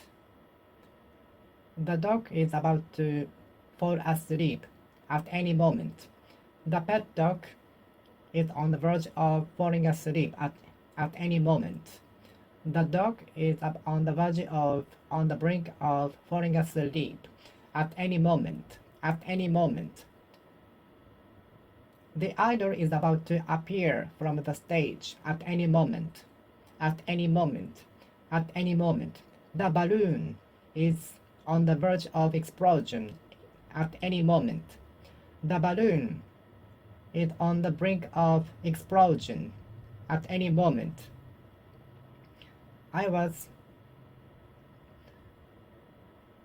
The dog is about to fall asleep at any moment. The pet dog is on the verge of falling asleep at any moment. The dog is on the brink of falling asleep at any moment, at any moment. The idol is about to appear from the stage at any moment, at any moment, at any moment. The balloon is on the verge of explosion at any moment. The balloon is on the brink of explosion at any moment. I was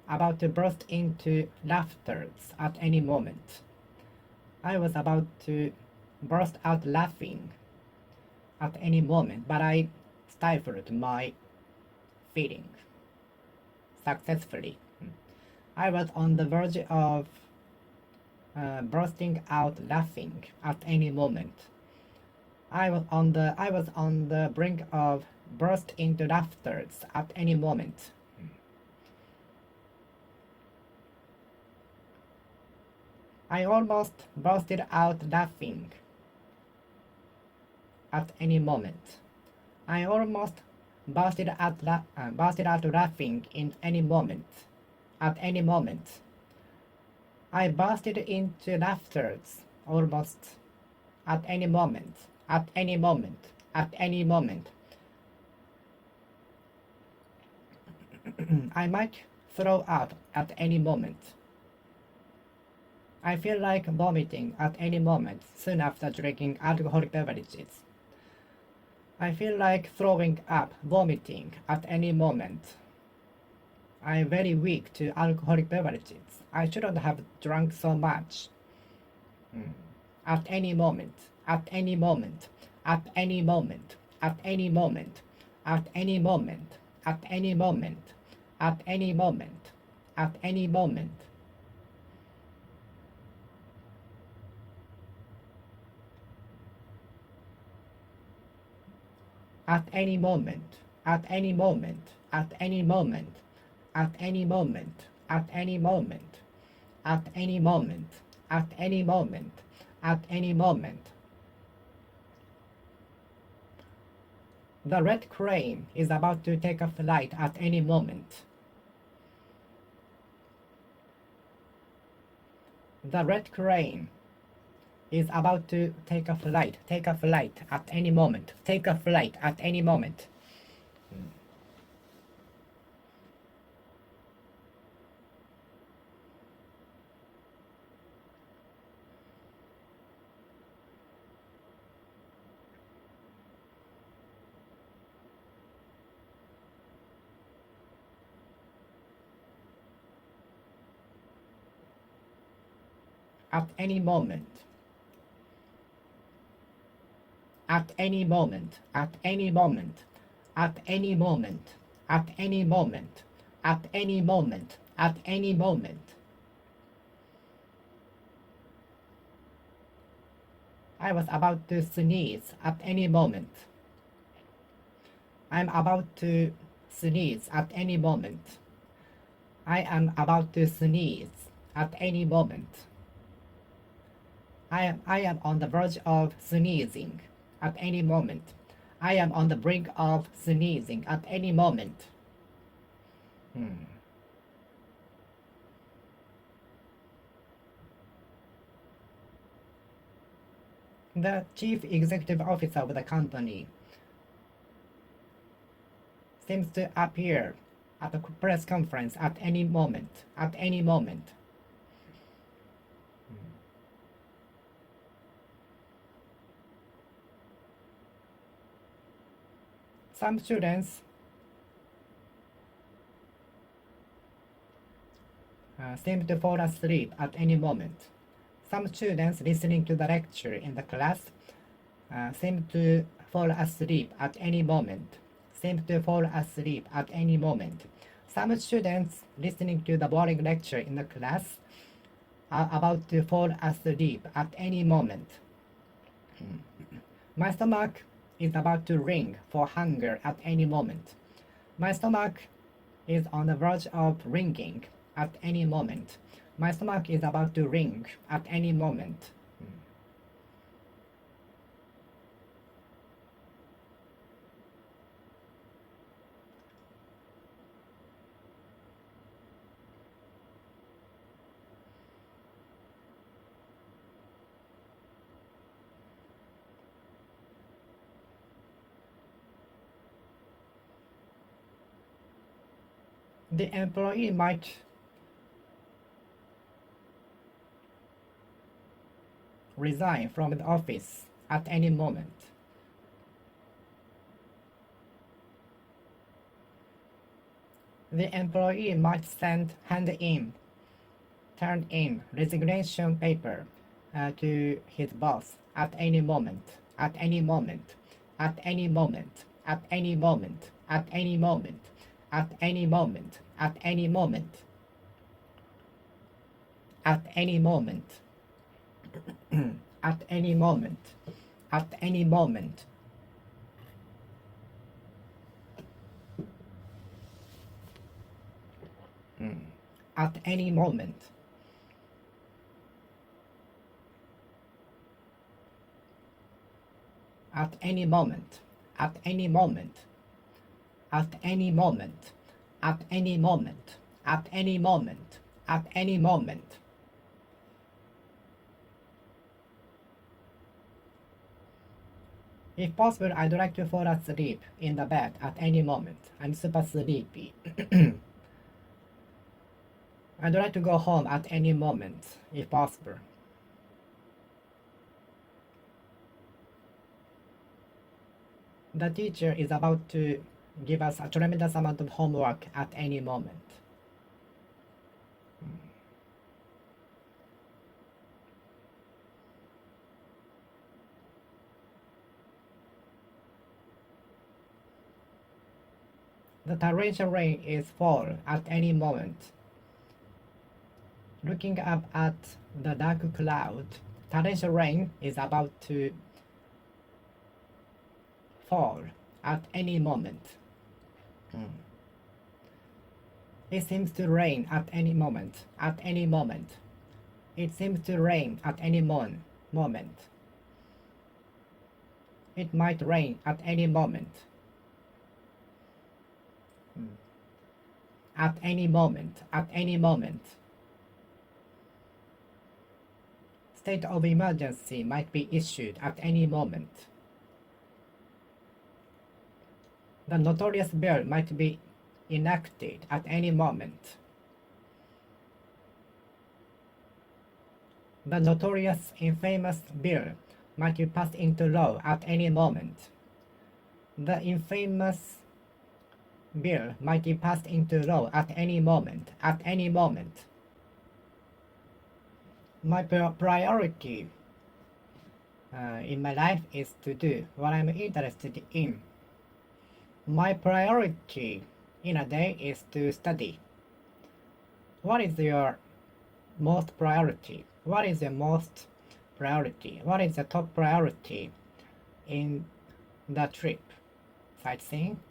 about to burst into laughter at any moment. I was about to burst out laughing at any moment, but I stifled my feeling successfully. I was on the verge of bursting out laughing at any moment. I was on the brink of burst into laughter at any moment. I almost bursted out laughing at any moment. I almost bursted out laughing in any moment. At any moment. I bursted into laughter almost at any moment. At any moment. At any moment. I might throw up at any moment. I feel like vomiting at any moment soon after drinking alcoholic beverages. I feel like throwing up, vomiting at any moment. I'm very weak to alcoholic beverages. I shouldn't have drunk so much. At any moment, at any moment, at any moment, at any moment, at any moment, at any moment, at any moment, at any moment. At any moment, at any moment, at any moment, at any moment, at any moment, at any moment, at any moment, at any moment. The red crane is about to take a flight at any moment. The red crane is about to take a flight at any moment, take a flight at any moment. at any moment, at any moment, at any moment, at any moment, at any moment, at any moment, at any moment. I was about to sneeze at any moment. I'm about to sneeze at any moment. I am about to sneeze at any moment. I am on the verge of sneezing at any moment. I am on the brink of sneezing at any moment. The chief executive officer of the company seems to appear at the press conference at any moment, at any moment. Some students seem to fall asleep at any moment. Some students listening to the lecture in the class seem to fall asleep at any moment. Seem to fall asleep at any moment. Some students listening to the boring lecture in the class are about to fall asleep at any moment. My stomach is about to ring for hunger at any moment. My stomach is on the verge of ringing at any moment. My stomach is about to ring at any moment. The employee might resign from the office at any moment. The employee might hand in resignation paper to his boss at any moment, at any moment, at any moment, at any moment, at any moment, at any moment, at any moment, at any moment, at any moment, at any moment. At any moment. At any moment. At any moment. At any moment. At any moment. At any moment. At any moment. If possible, I'd like to fall asleep in the bed at any moment. I'm super sleepy. I'd like to go home at any moment, if possible. The teacher is about to give us a tremendous amount of homework at any moment. The torrential rain is fall at any moment. Looking up at the dark cloud, torrential rain is about to fall at any moment. It seems to rain at any moment, at any moment. It seems to rain at any moment. It might rain at any moment. At any moment, at any moment. State of emergency might be issued at any moment. The notorious bill might be enacted at any moment. The notorious infamous bill might be passed into law at any moment. The infamous bill might be passed into law at any moment, at any moment. My priority in my life is to do what I'm interested in. My priority in a day is to study. What is your most priority? What is your most priority? What is the top priority in the trip? Sightseeing,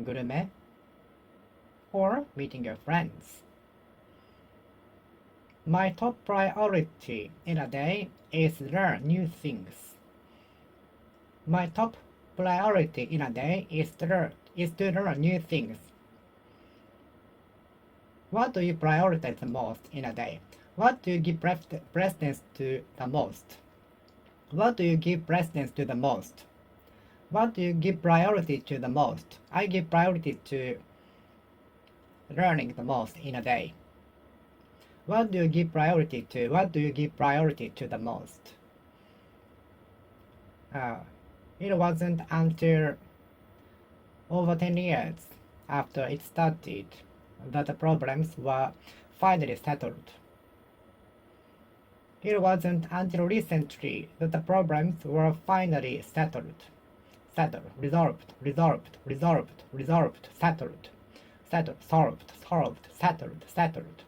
gourmet, or meeting your friends? My top priority in a day is learn new things. My top priority in a day is to learn new things. What do you prioritize the most in a day? What do you give precedence to the most? What do you give precedence to the most? What do you give priority to the most? I give priority to learning the most in a day. What do you give priority to? What do you give priority to the most? It wasn't until over 10 years after it started that the problems were finally settled. It wasn't until recently that the problems were finally settled, resolved, settled, solved, settled.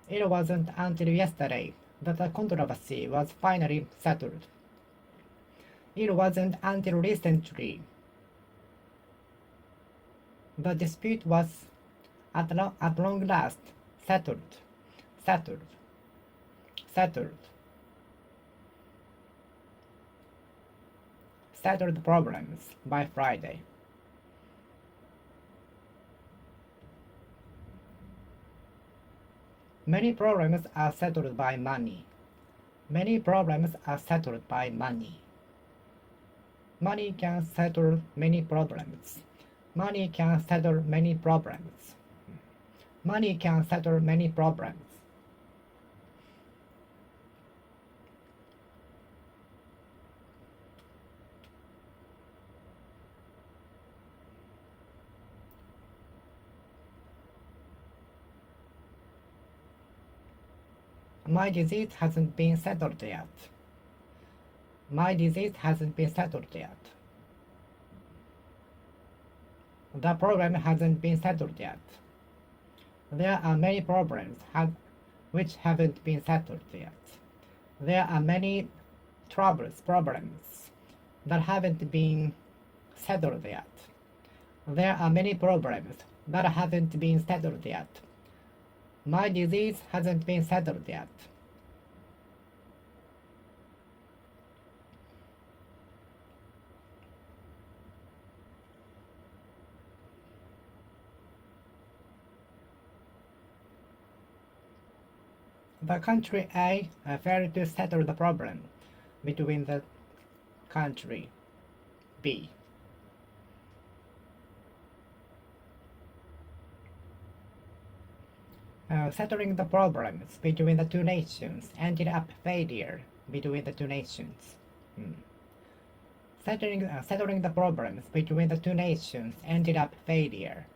It wasn't until yesterday that the controversy was finally settled. It wasn't until recently the dispute was at long last settled. Settled problems by Friday. Many problems are settled by money. Many problems are settled by money. Money can settle many problems. Money can settle many problems. Money can settle many problems. My disease hasn't been settled yet. My disease hasn't been settled yet. The problem hasn't been settled yet. There are many problems which haven't been settled yet. There are many problems that haven't been settled yet. There are many problems that haven't been settled yet. My disease hasn't been settled yet. The country A failed to settle the problem between the country B. Settling the problems between the two nations ended up failure between the two nations. Settling the problems between the two nations ended up failure.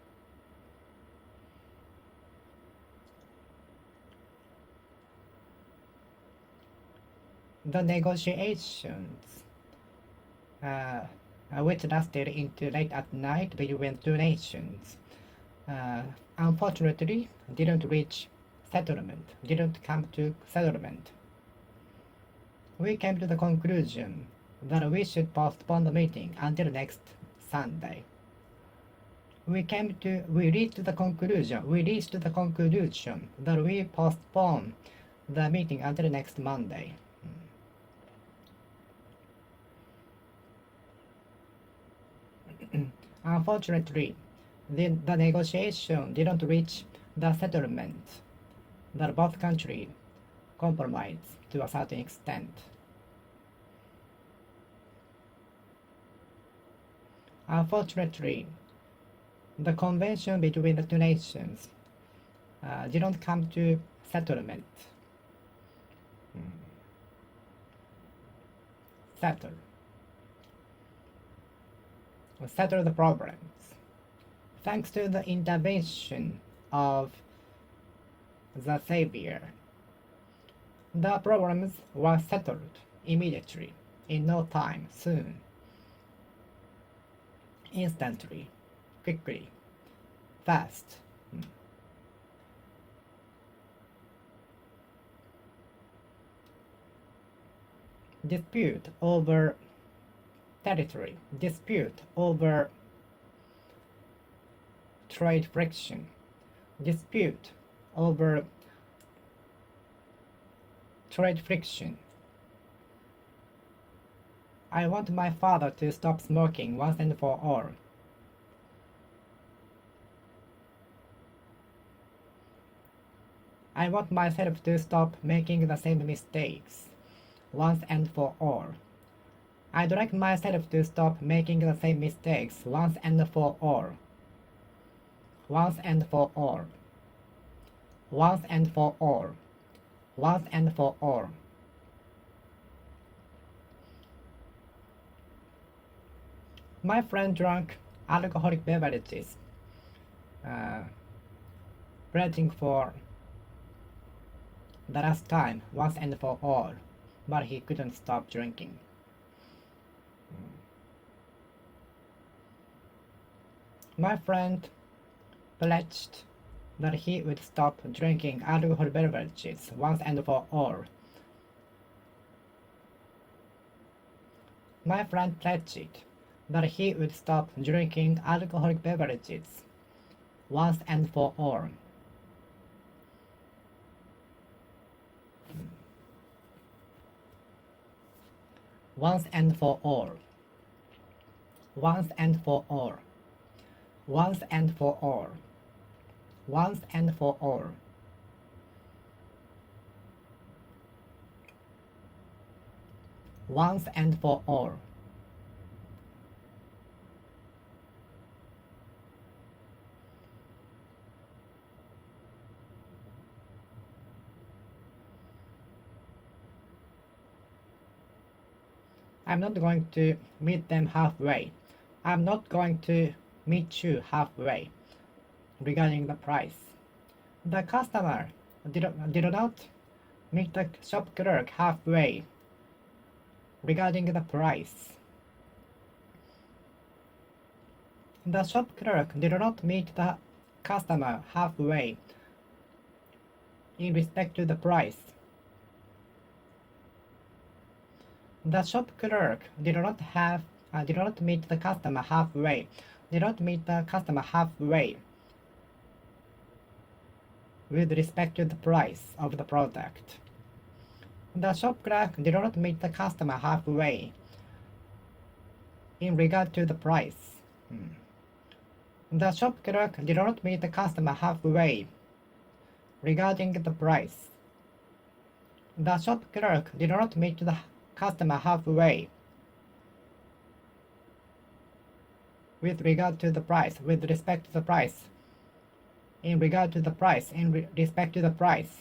The negotiations, which lasted into late at night between two nations, unfortunately didn't come to settlement. We came to the conclusion that we should postpone the meeting until next Sunday. We reached the conclusion that we postpone the meeting until next Monday. Unfortunately, the negotiation didn't reach the settlement that both countries compromised to a certain extent. Unfortunately, the convention between the two nations didn't come to settlement. Settle the problems. Thanks to the intervention of the Savior, the problems were settled immediately, in no time, soon, instantly, quickly, fast. Dispute over territory, dispute over trade friction, dispute over trade friction. I want my father to stop smoking once and for all. I want myself to stop making the same mistakes once and for all. I'd like myself to stop making the same mistakes once and for all. Once and for all. Once and for all. Once and for all. My friend drank alcoholic beverages, pledging for the last time, once and for all, but he couldn't stop drinking. My friend pledged that he would stop drinking alcoholic beverages once and for all. My friend pledged that he would stop drinking alcoholic beverages once and for all. Once and for all. Once and for all. Once and for all. Once and for all. Once and for all. I'm not going to meet them halfway. I'm not going to meet you halfway regarding the price. The customer did not meet the shop clerk halfway regarding the price. The shop clerk did not meet the customer halfway in respect to the price. The shop clerk did not meet the customer halfway. Did not meet the customer halfway with respect to the price of the product. The shop clerk did not meet the customer halfway in regard to the price. The shop clerk did not meet the customer halfway regarding the price. The shop clerk did not meet the customer halfway with regard to the price, with respect to the price, in regard to the price, in respect to the price.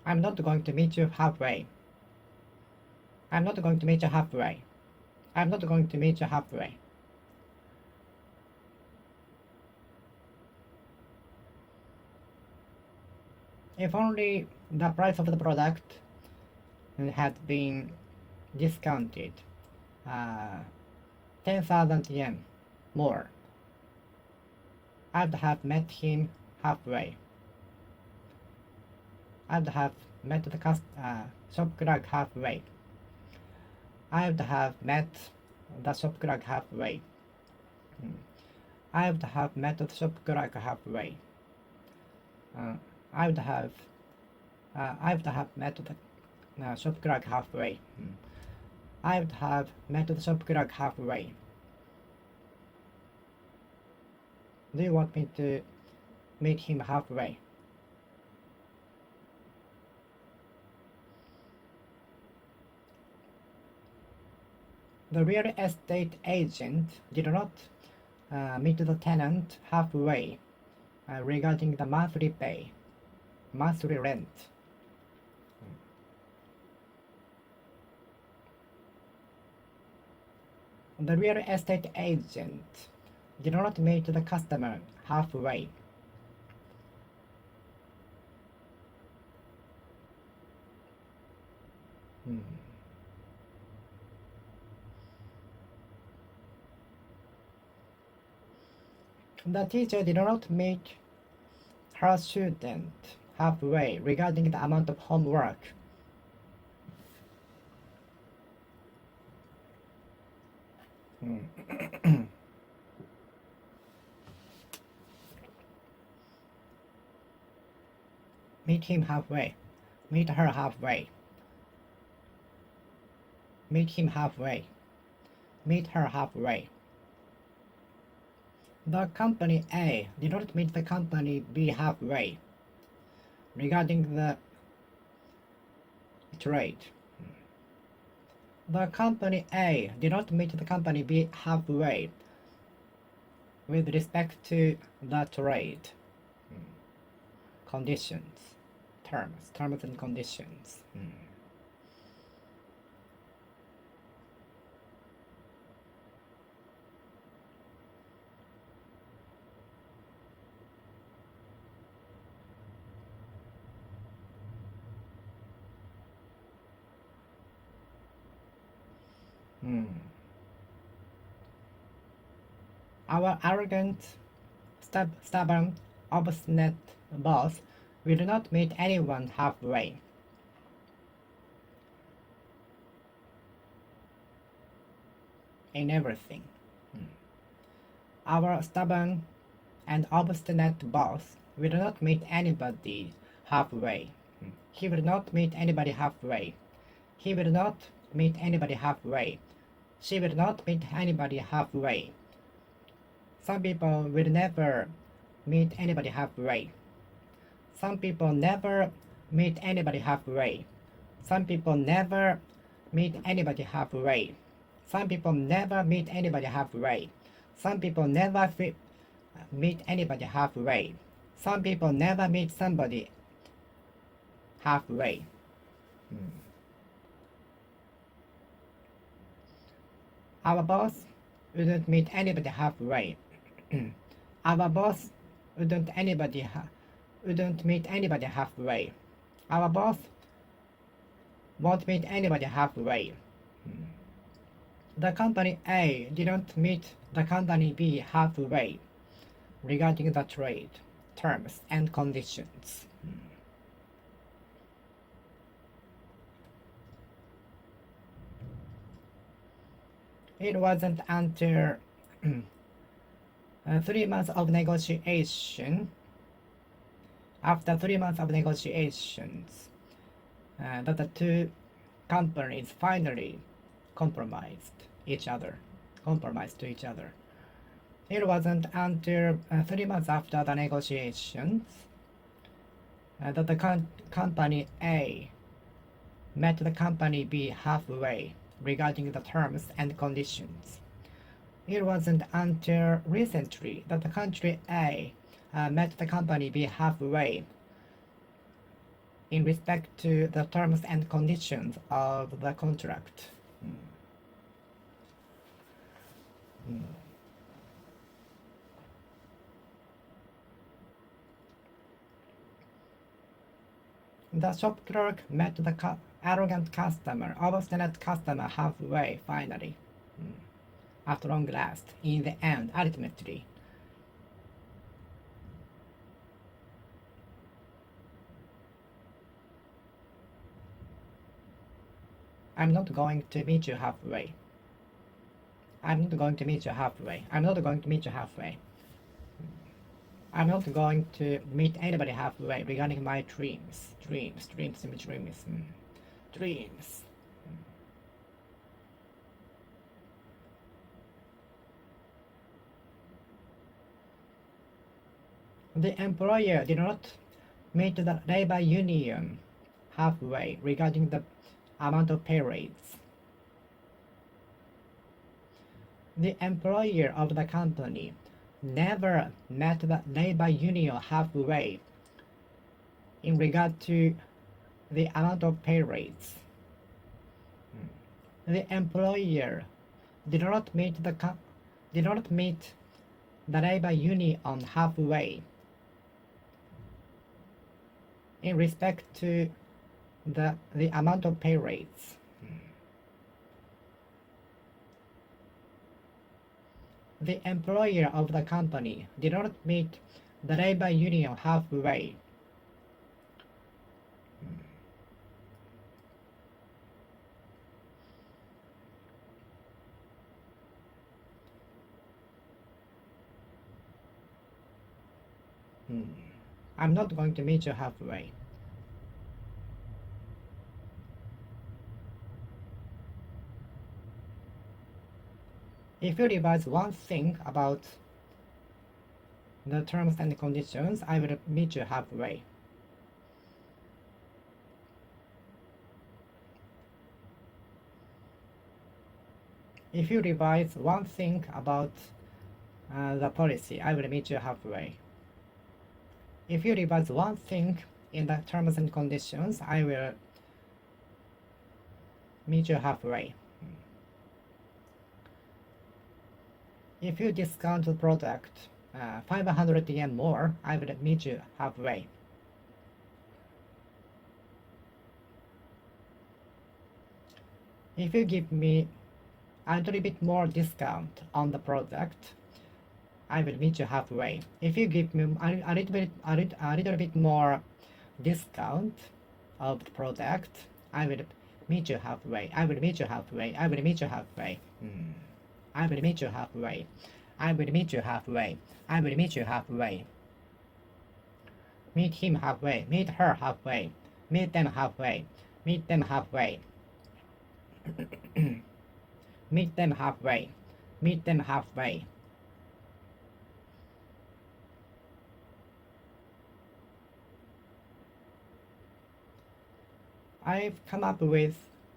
I'm not going to meet you halfway. I'm not going to meet you halfway. I'm not going to meet you halfway. If only the price of the product had been discounted 10,000 yen more, I would have met him halfway. I would have met the shop clerk halfway. I would have met the shop clerk halfway. I would have met the shop clerk halfway. I would have met the shop clerk halfway. I would have met the shop clerk halfway. Do you want me to meet him halfway? The real estate agent did not meet the tenant halfway regarding the monthly rent. The real estate agent did not meet the customer halfway. The teacher did not meet her student halfway regarding the amount of homework. Meet him halfway. Meet her halfway. Meet him halfway. Meet her halfway. The company A did not meet the company B halfway regarding the trade. The company A did not meet the company B halfway with respect to the trade. Conditions, terms and conditions. Our arrogant, stubborn, obstinate boss will not meet anyone halfway. In everything. Our stubborn and obstinate boss will not meet anybody halfway. He will not meet anybody halfway. He will not meet anybody halfway. She will not meet anybody halfway. Some people will never meet anybody halfway. Some people never meet anybody halfway. Some people never meet anybody halfway. Some people never meet anybody halfway. Some people never meet anybody halfway. Some people never meet somebody halfway. Our boss wouldn't meet anybody halfway. Our boss wouldn't meet anybody halfway. Our boss won't meet anybody halfway. The company A didn't meet the company B halfway regarding the trade, terms and conditions. It wasn't until 3 months of negotiation, after 3 months of negotiations, that the two companies finally compromised to each other. It wasn't until 3 months after the negotiations that the company A met the company B halfway regarding the terms and conditions. It wasn't until recently that the country A met the company B halfway in respect to the terms and conditions of the contract. The shop clerk met the arrogant customer, obstinate customer halfway finally. At long last, in the end, ultimately. I'm not going to meet you halfway. I'm not going to meet you halfway. I'm not going to meet you halfway. I'm not going to meet anybody halfway regarding my dreams. Dreams. The employer did not meet the labor union halfway regarding the amount of pay raise. The employer of the company never met the labor union halfway in regard to the amount of pay raise. The employer did not meet the labor union halfway in respect to the amount of pay raise. The employer of the company did not meet the labor union halfway. I'm not going to meet you halfway. If you revise one thing about the terms and conditions, I will meet you halfway. If you revise one thing about the policy, I will meet you halfway. If you revise one thing in the terms and conditions, I will meet you halfway. If you discount the product 500 yen more, I will meet you halfway. If you give me a little bit more discount on the product, I will meet you halfway. If you give me a little bit more discount of the product, I will meet you halfway. I will meet you halfway. I will meet you halfway. I will meet you halfway. I will meet you halfway. I will meet you halfway. Meet him halfway. Meet her halfway. Meet them halfway. Meet them halfway. Meet them halfway. Meet them halfway. I've come up with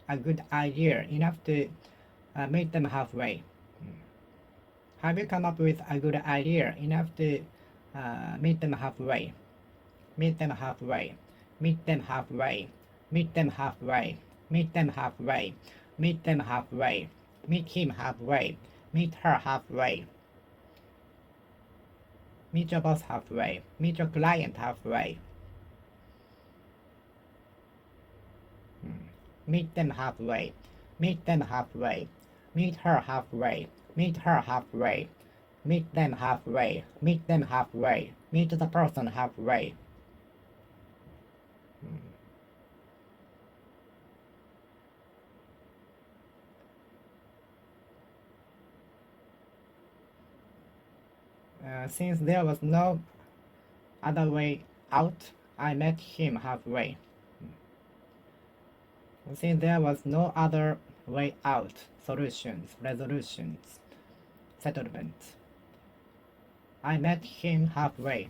a good idea enough to meet them halfway. Have you come up with a good idea enough to meet them halfway? Meet them halfway. Meet them halfway. Meet them halfway. Meet them halfway. Meet them halfway. Meet him halfway. Meet her halfway. Meet your boss halfway. Meet your client halfway. Meet them halfway. Meet them halfway. Meet her halfway. Meet her halfway. Meet them halfway. Meet them halfway. Meet the person halfway. Since there was no other way out, I met him halfway. Since there was no other way out, solutions, resolutions, settlement, I met him halfway.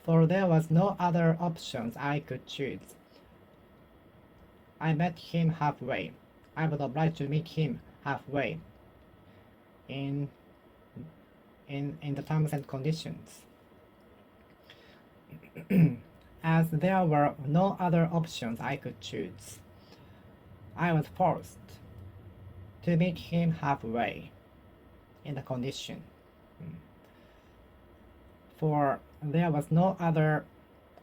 For there was no other options I could choose. I met him halfway. I was obliged to meet him halfway in the terms and conditions. As there were no other options I could choose, I was forced to meet him halfway in the condition. For there was no other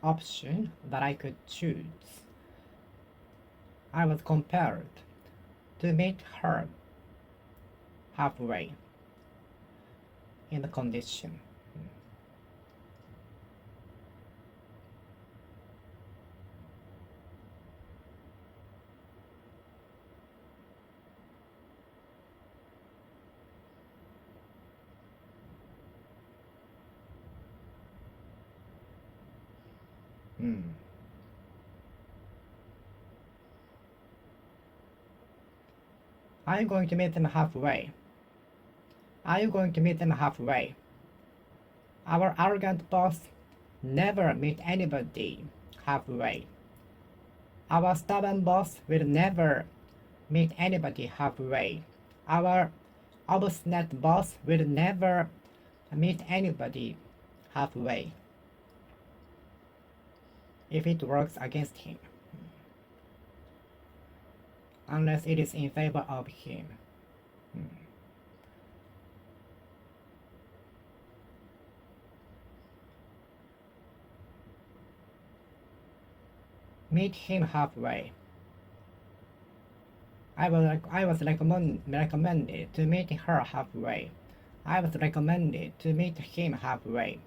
option that I could choose. I was compelled to meet her halfway in the condition. Are you going to meet them halfway? Are you going to meet them halfway? Our arrogant boss never meet anybody halfway. Our stubborn boss will never meet anybody halfway. Our obstinate boss will never meet anybody halfway if it works against him, unless it is in favor of him. Meet him halfway. I was recommended to meet her halfway. I was recommended to meet him halfway.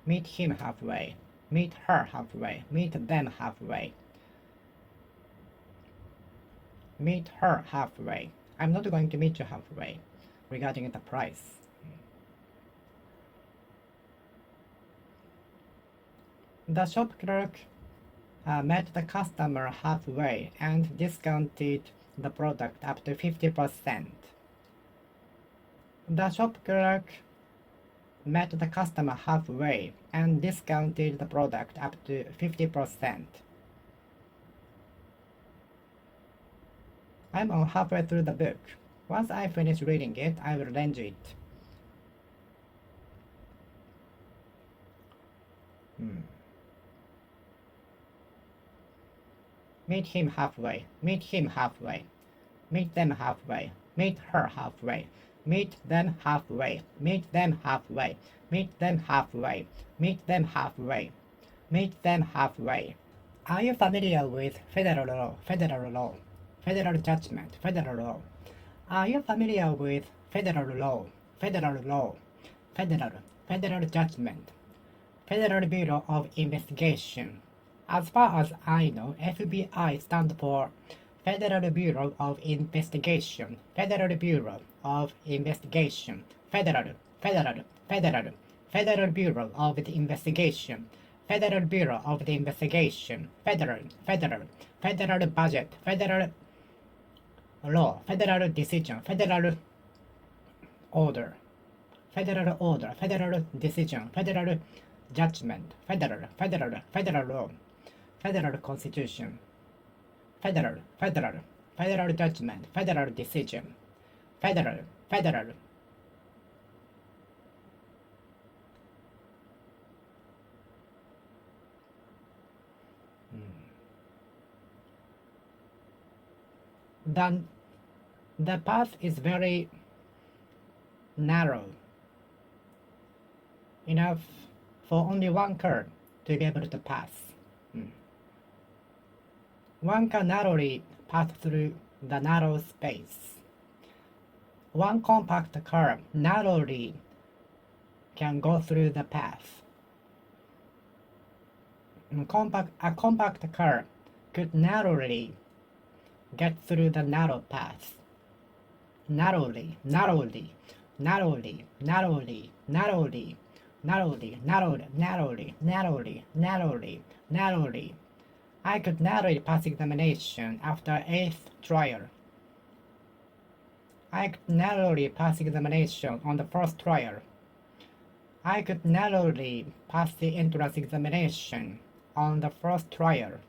Meet him halfway. Meet her halfway. Meet them halfway. Meet her halfway. I'm not going to meet you halfway regarding the price. The shop clerk met the customer halfway and discounted the product up to 50%. The shop clerk met the customer halfway and discounted the product up to 50%. I'm on halfway through the book. Once I finish reading it, I will lend you it. Meet him halfway. Meet him halfway. Meet them halfway. Meet her halfway. Meet them halfway. Meet them halfway. Meet them halfway. Meet them halfway. Meet them halfway. Are you familiar with federal law? Federal law. Federal judgment. Federal law. Are you familiar with federal law? Federal law. Federal judgment. Federal Bureau of Investigation. As far as I know, FBI stands for Federal Bureau of Investigation. Federal Bureau of Investigation. Federal Bureau of the Investigation. Federal Bureau of the Investigation. Federal budget. Federal law. Federal decision. Federal order. Federal decision. Federal judgment. Federal law. Federal Constitution, federal judgment, federal decision, federal. Then the path is very narrow, enough for only one car to be able to pass. One can narrowly pass through the narrow space. One compact car narrowly can go through the path. A compact car could narrowly get through the narrow path. Narrowly. I could narrowly pass examination after 8th trial. I could narrowly pass examination on the first trial. I could narrowly pass the entrance examination on the first trial.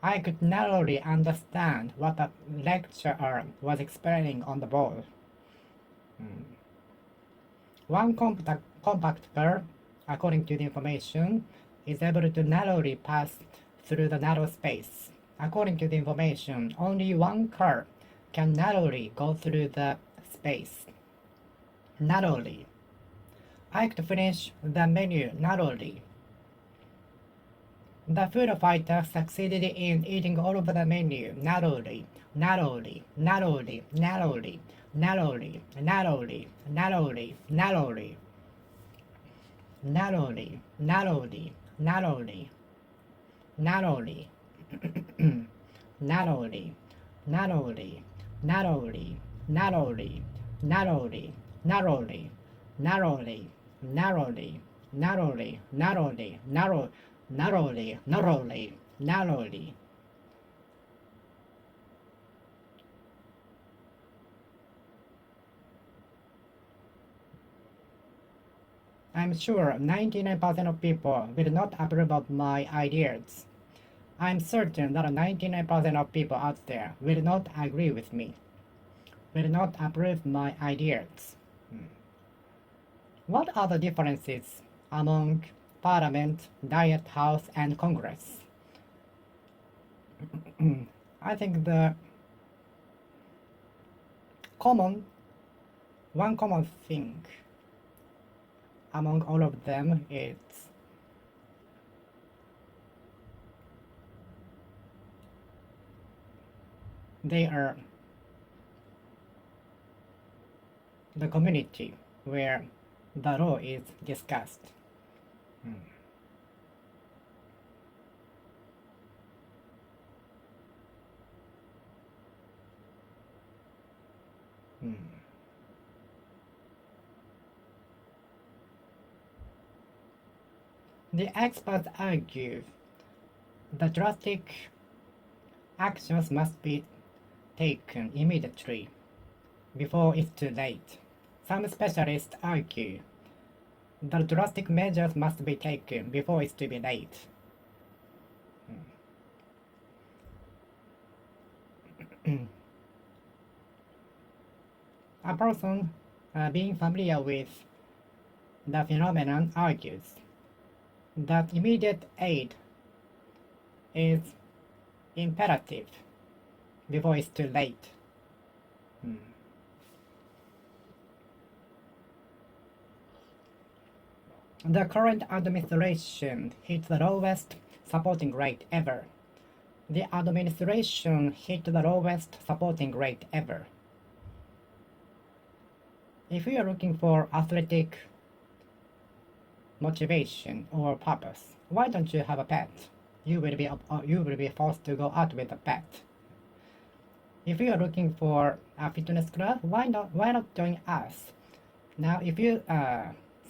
I could narrowly understand what the lecturer was explaining on the board. One compact car, according to the information, is able to narrowly pass through the narrow space. According to the information, only one car can narrowly go through the space. Narrowly. I could finish the menu narrowly. The food fighter succeeded in eating all of the menu narrowly. narrowly, narrowly, narrowly. I'm sure 99% of people will not approve of my ideas. I'm certain that 99% of people out there will not agree with me, will not approve my ideas. What are the differences among Parliament, Diet House, and Congress? I think the one common thing among all of them is they are the community where the law is discussed. The experts argue that drastic actions must be taken immediately before it's too late. Some specialists argue that drastic measures must be taken before it's too late. A person being familiar with the phenomenon argues that immediate aid is imperative before it's too late. The current administration hit the lowest supporting rate ever. The administration hit the lowest supporting rate ever. If you are looking for athletic motivation or purpose, why don't you have a pet? You will be forced to go out with a pet. If you are looking for a fitness club, why not join us? Now, if you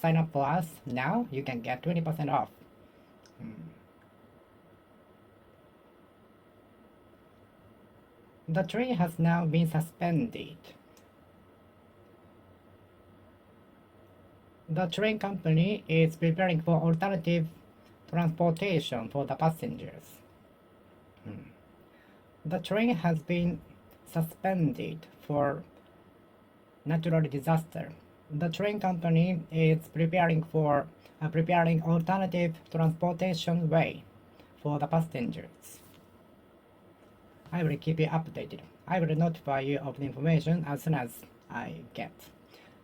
sign up for us now, you can get 20% off. The train has now been suspended. The train company is preparing for alternative transportation for the passengers. The train has been suspended for natural disaster. The train company is preparing alternative transportation way for the passengers. I will keep you updated. I will notify you of the information as soon as I get.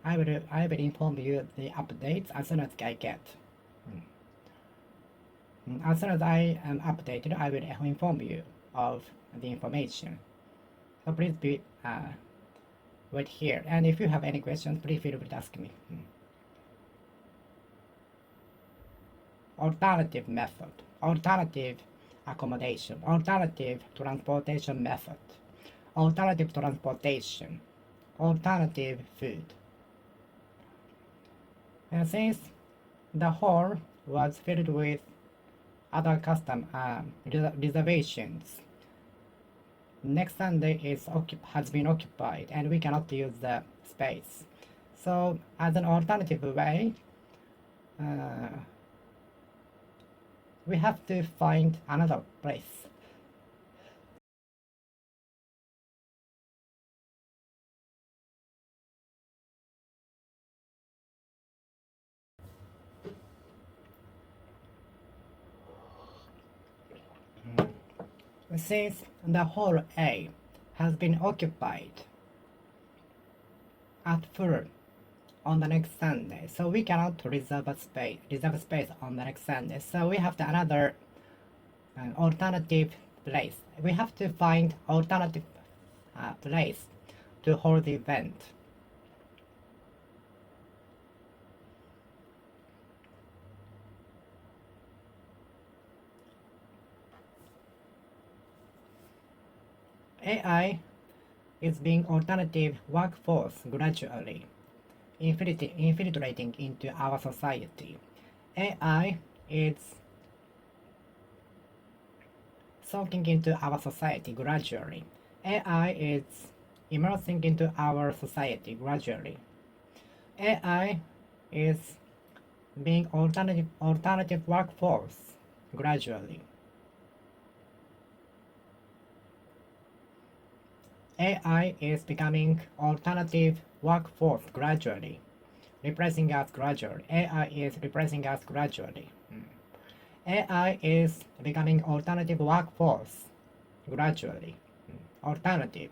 I will inform you the updates as soon as I get. As soon as I am updated, I will inform you of the information. So please be wait here. And if you have any questions, please feel free to ask me. Alternative method, alternative accommodation, alternative transportation method, alternative transportation, alternative food. And since the hall was filled with other custom reservations, next Sunday has been occupied and we cannot use the space. So as an alternative way, we have to find another place. Since the hall A has been occupied at full on the next Sunday, so we cannot reserve space on the next Sunday. So we have another alternative place. We have to find alternative place to hold the event. AI is being alternative workforce gradually infiltrating into our society. AI is soaking into our society gradually. AI is immersing into our society gradually. AI is being alternative workforce gradually. AI is becoming alternative workforce gradually, replacing us gradually. AI is replacing us gradually. AI is becoming alternative workforce gradually. Alternative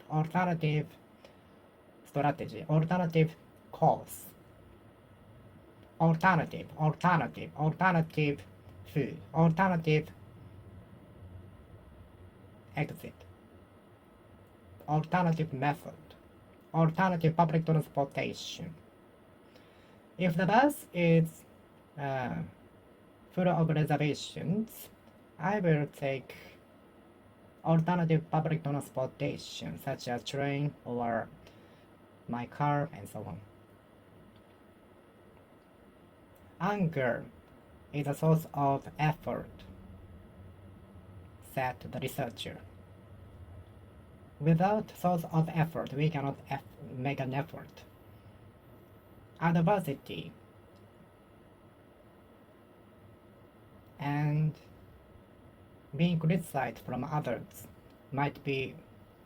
strategy, alternative course, alternative food, alternative exit, alternative method, alternative public transportation. If the bus is full of reservations, I will take alternative public transportation such as train or my car and so on. Anger is a source of effort, said the researcher. Without source of effort, we cannot make an effort. Adversity and being criticized from others might be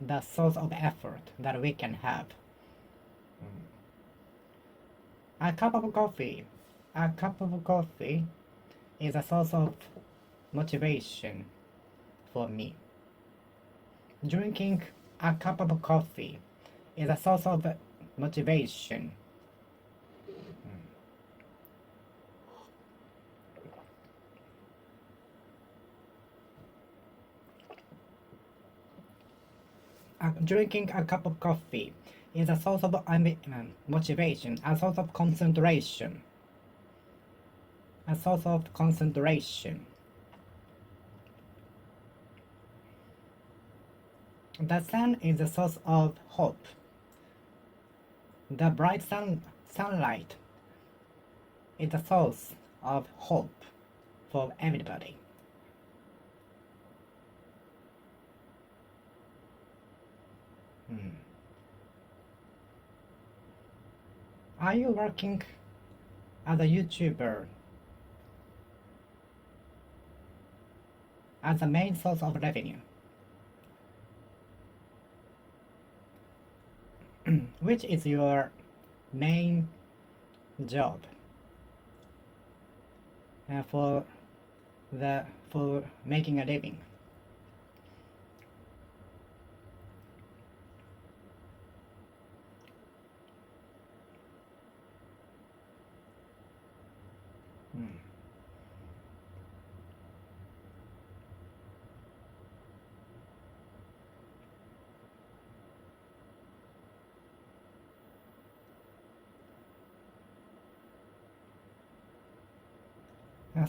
the source of effort that we can have. A cup of coffee is a source of motivation for me. Drinking a cup of coffee is a source of motivation. Drinking a cup of coffee is a source of motivation, a source of concentration. A source of concentration. The sun is a source of hope. The bright sunlight is a source of hope for everybody. Are you working as a YouTuber as a main source of revenue? Which is your main job for making a living?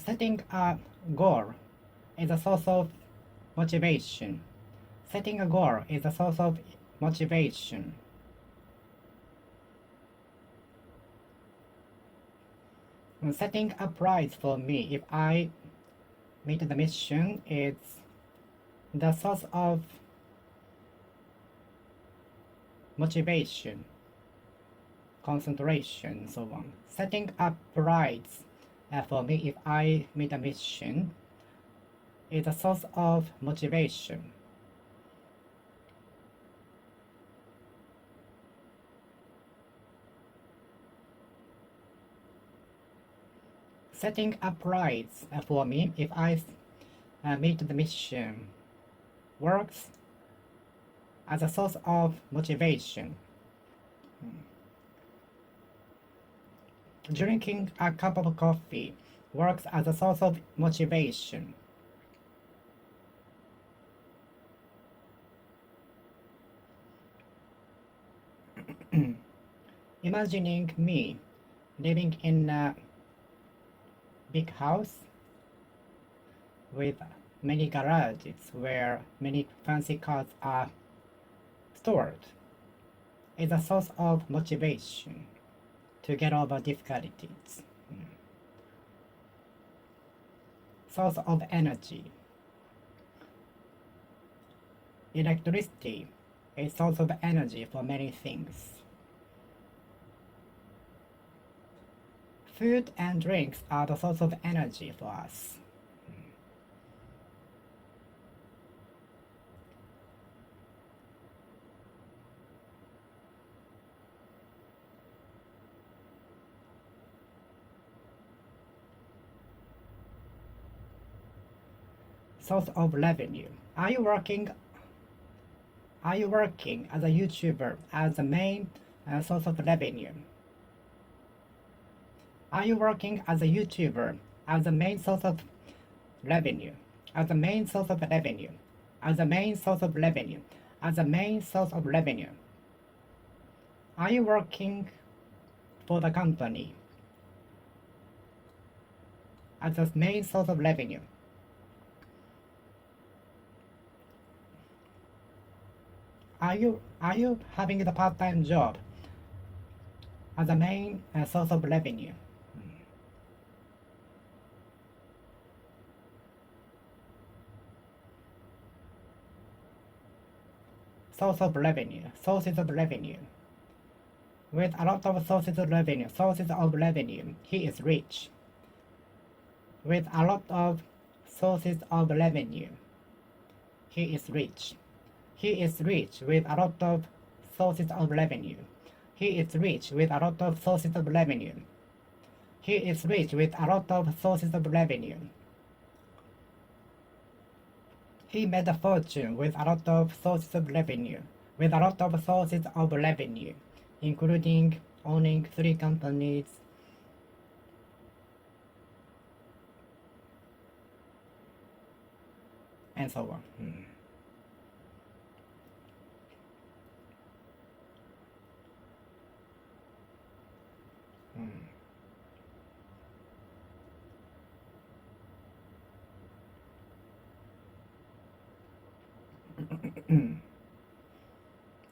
Setting a goal is a source of motivation. Setting a goal is a source of motivation. Setting a prize for me if I meet the mission is the source of motivation, concentration, so on. Setting a prize for me if I meet a mission is a source of motivation. Setting a prize for me if I meet the mission works as a source of motivation. Drinking a cup of coffee works as a source of motivation. Imagining me living in a big house with many garages where many fancy cars are stored is a source of motivation to get over difficulties. Source of energy. Electricity is a source of energy for many things. Food and drinks are the source of energy for us. Source of revenue. Are you working as a YouTuber as the main source of revenue? Are you working as a YouTuber as the main source of revenue? As the main source of revenue? As the main source of revenue? As the main source of revenue? Are you working for the company as the main source of revenue? Are you having the part-time job as the main source of revenue? Sources of revenue. With a lot of sources of revenue, he is rich. With a lot of sources of revenue, he is rich. He is rich with a lot of sources of revenue. He is rich with a lot of sources of revenue. He is rich with a lot of sources of revenue. He made a fortune with a lot of sources of revenue. With a lot of sources of revenue, including owning 3 companies, and so on.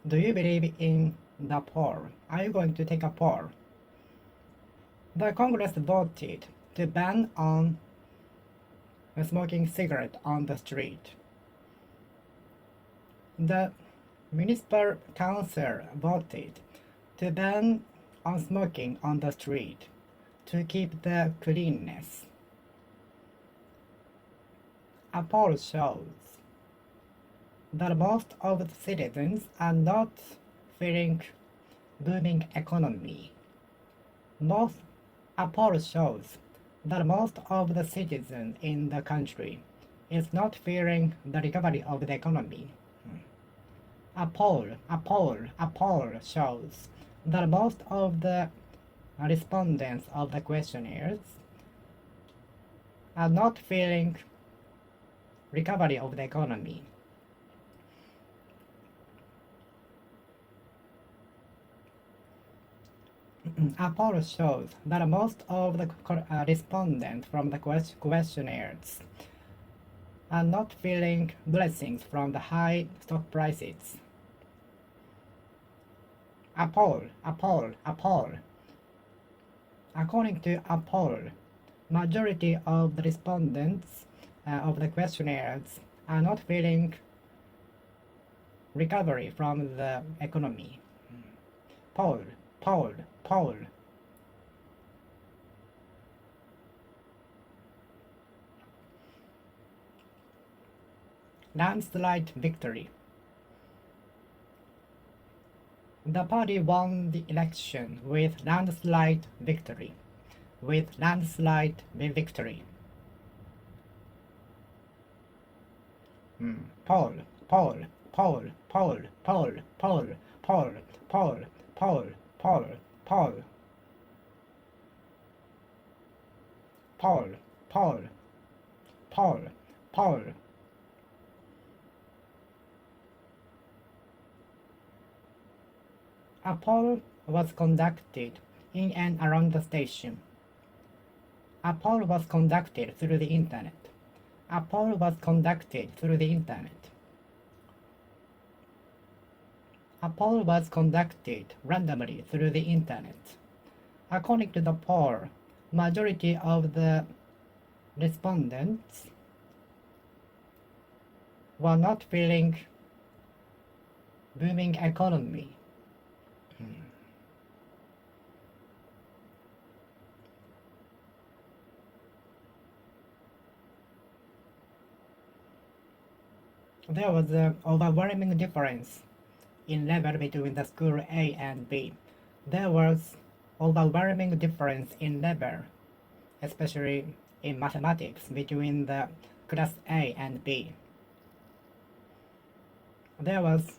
Do you believe in the poll? Are you going to take a poll? The Congress voted to ban on smoking cigarettes on the street. The municipal council voted to ban on smoking on the street to keep the cleanness. A poll shows that most of the citizens are not feeling booming economy. A poll shows that most of the citizens in the country is not feeling the recovery of the economy. A poll shows that most of the respondents of the questionnaires are not feeling recovery of the economy. A poll shows that most of the respondents from the questionnaires are not feeling blessings from the high stock prices. A poll. According to a poll, majority of the respondents of the questionnaires are not feeling recovery from the economy. Poll. Landslide victory. The party won the election with landslide victory. Poll. A poll was conducted in and around the station. A poll was conducted through the internet. A poll was conducted through the internet. A poll was conducted randomly through the internet. According to the poll, majority of the respondents were not feeling booming economy. There was an overwhelming difference in level between the school A and B. There was overwhelming difference in level, especially in mathematics, between the class A and B. There was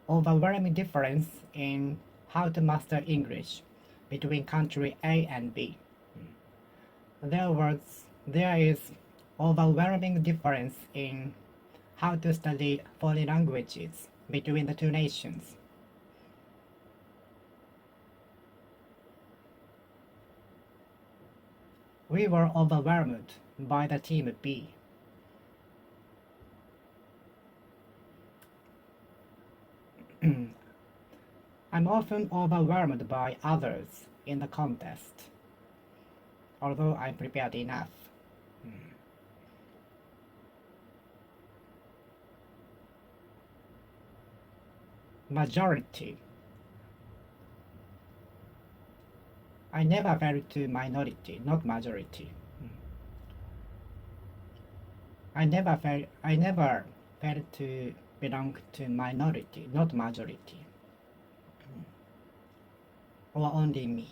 overwhelming difference in how to master English between country A and B. There is overwhelming difference in how to study foreign languages between the two nations. We were overwhelmed by the team B. I'm often overwhelmed by others in the contest, although I'm prepared enough. Majority. I never fell to minority, not majority. I never fell to belong to minority, not majority. Or only me,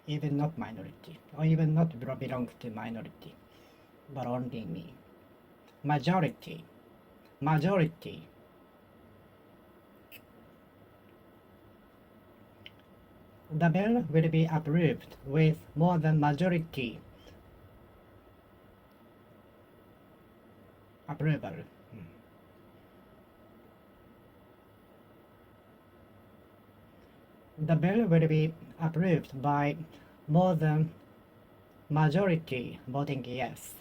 even not minority, or even not belong to minority, but only me. Majority. The bill will be approved with more than majority approval. The bill will be approved by more than majority voting yes.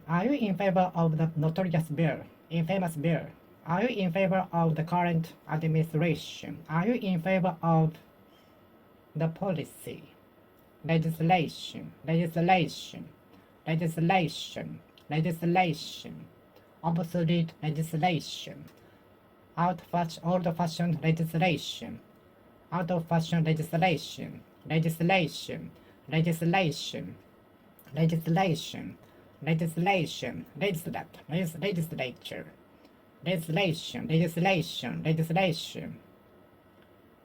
Are you in favor of the notorious bill, infamous bill? Are you in favor of the current administration? Are you in favor of the policy, legislation, obsolete legislation, old-fashioned legislation, out-of-fashion legislation, legislature, legislation.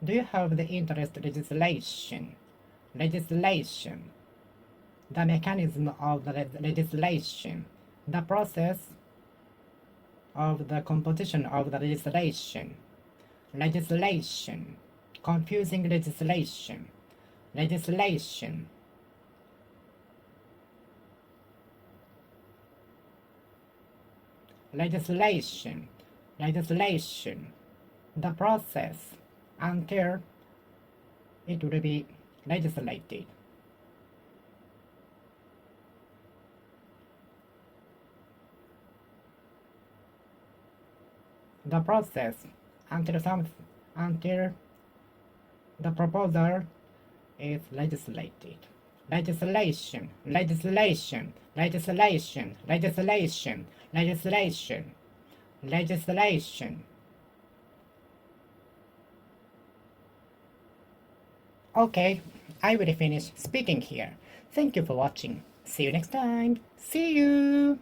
Do you have the interest legislation? The mechanism of the legislation, the process of the composition of the legislation, confusing legislation, the process until it will be legislated. The process until the proposal is legislated. Legislation. Okay, I will finish speaking here. Thank you for watching. See you next time. See you!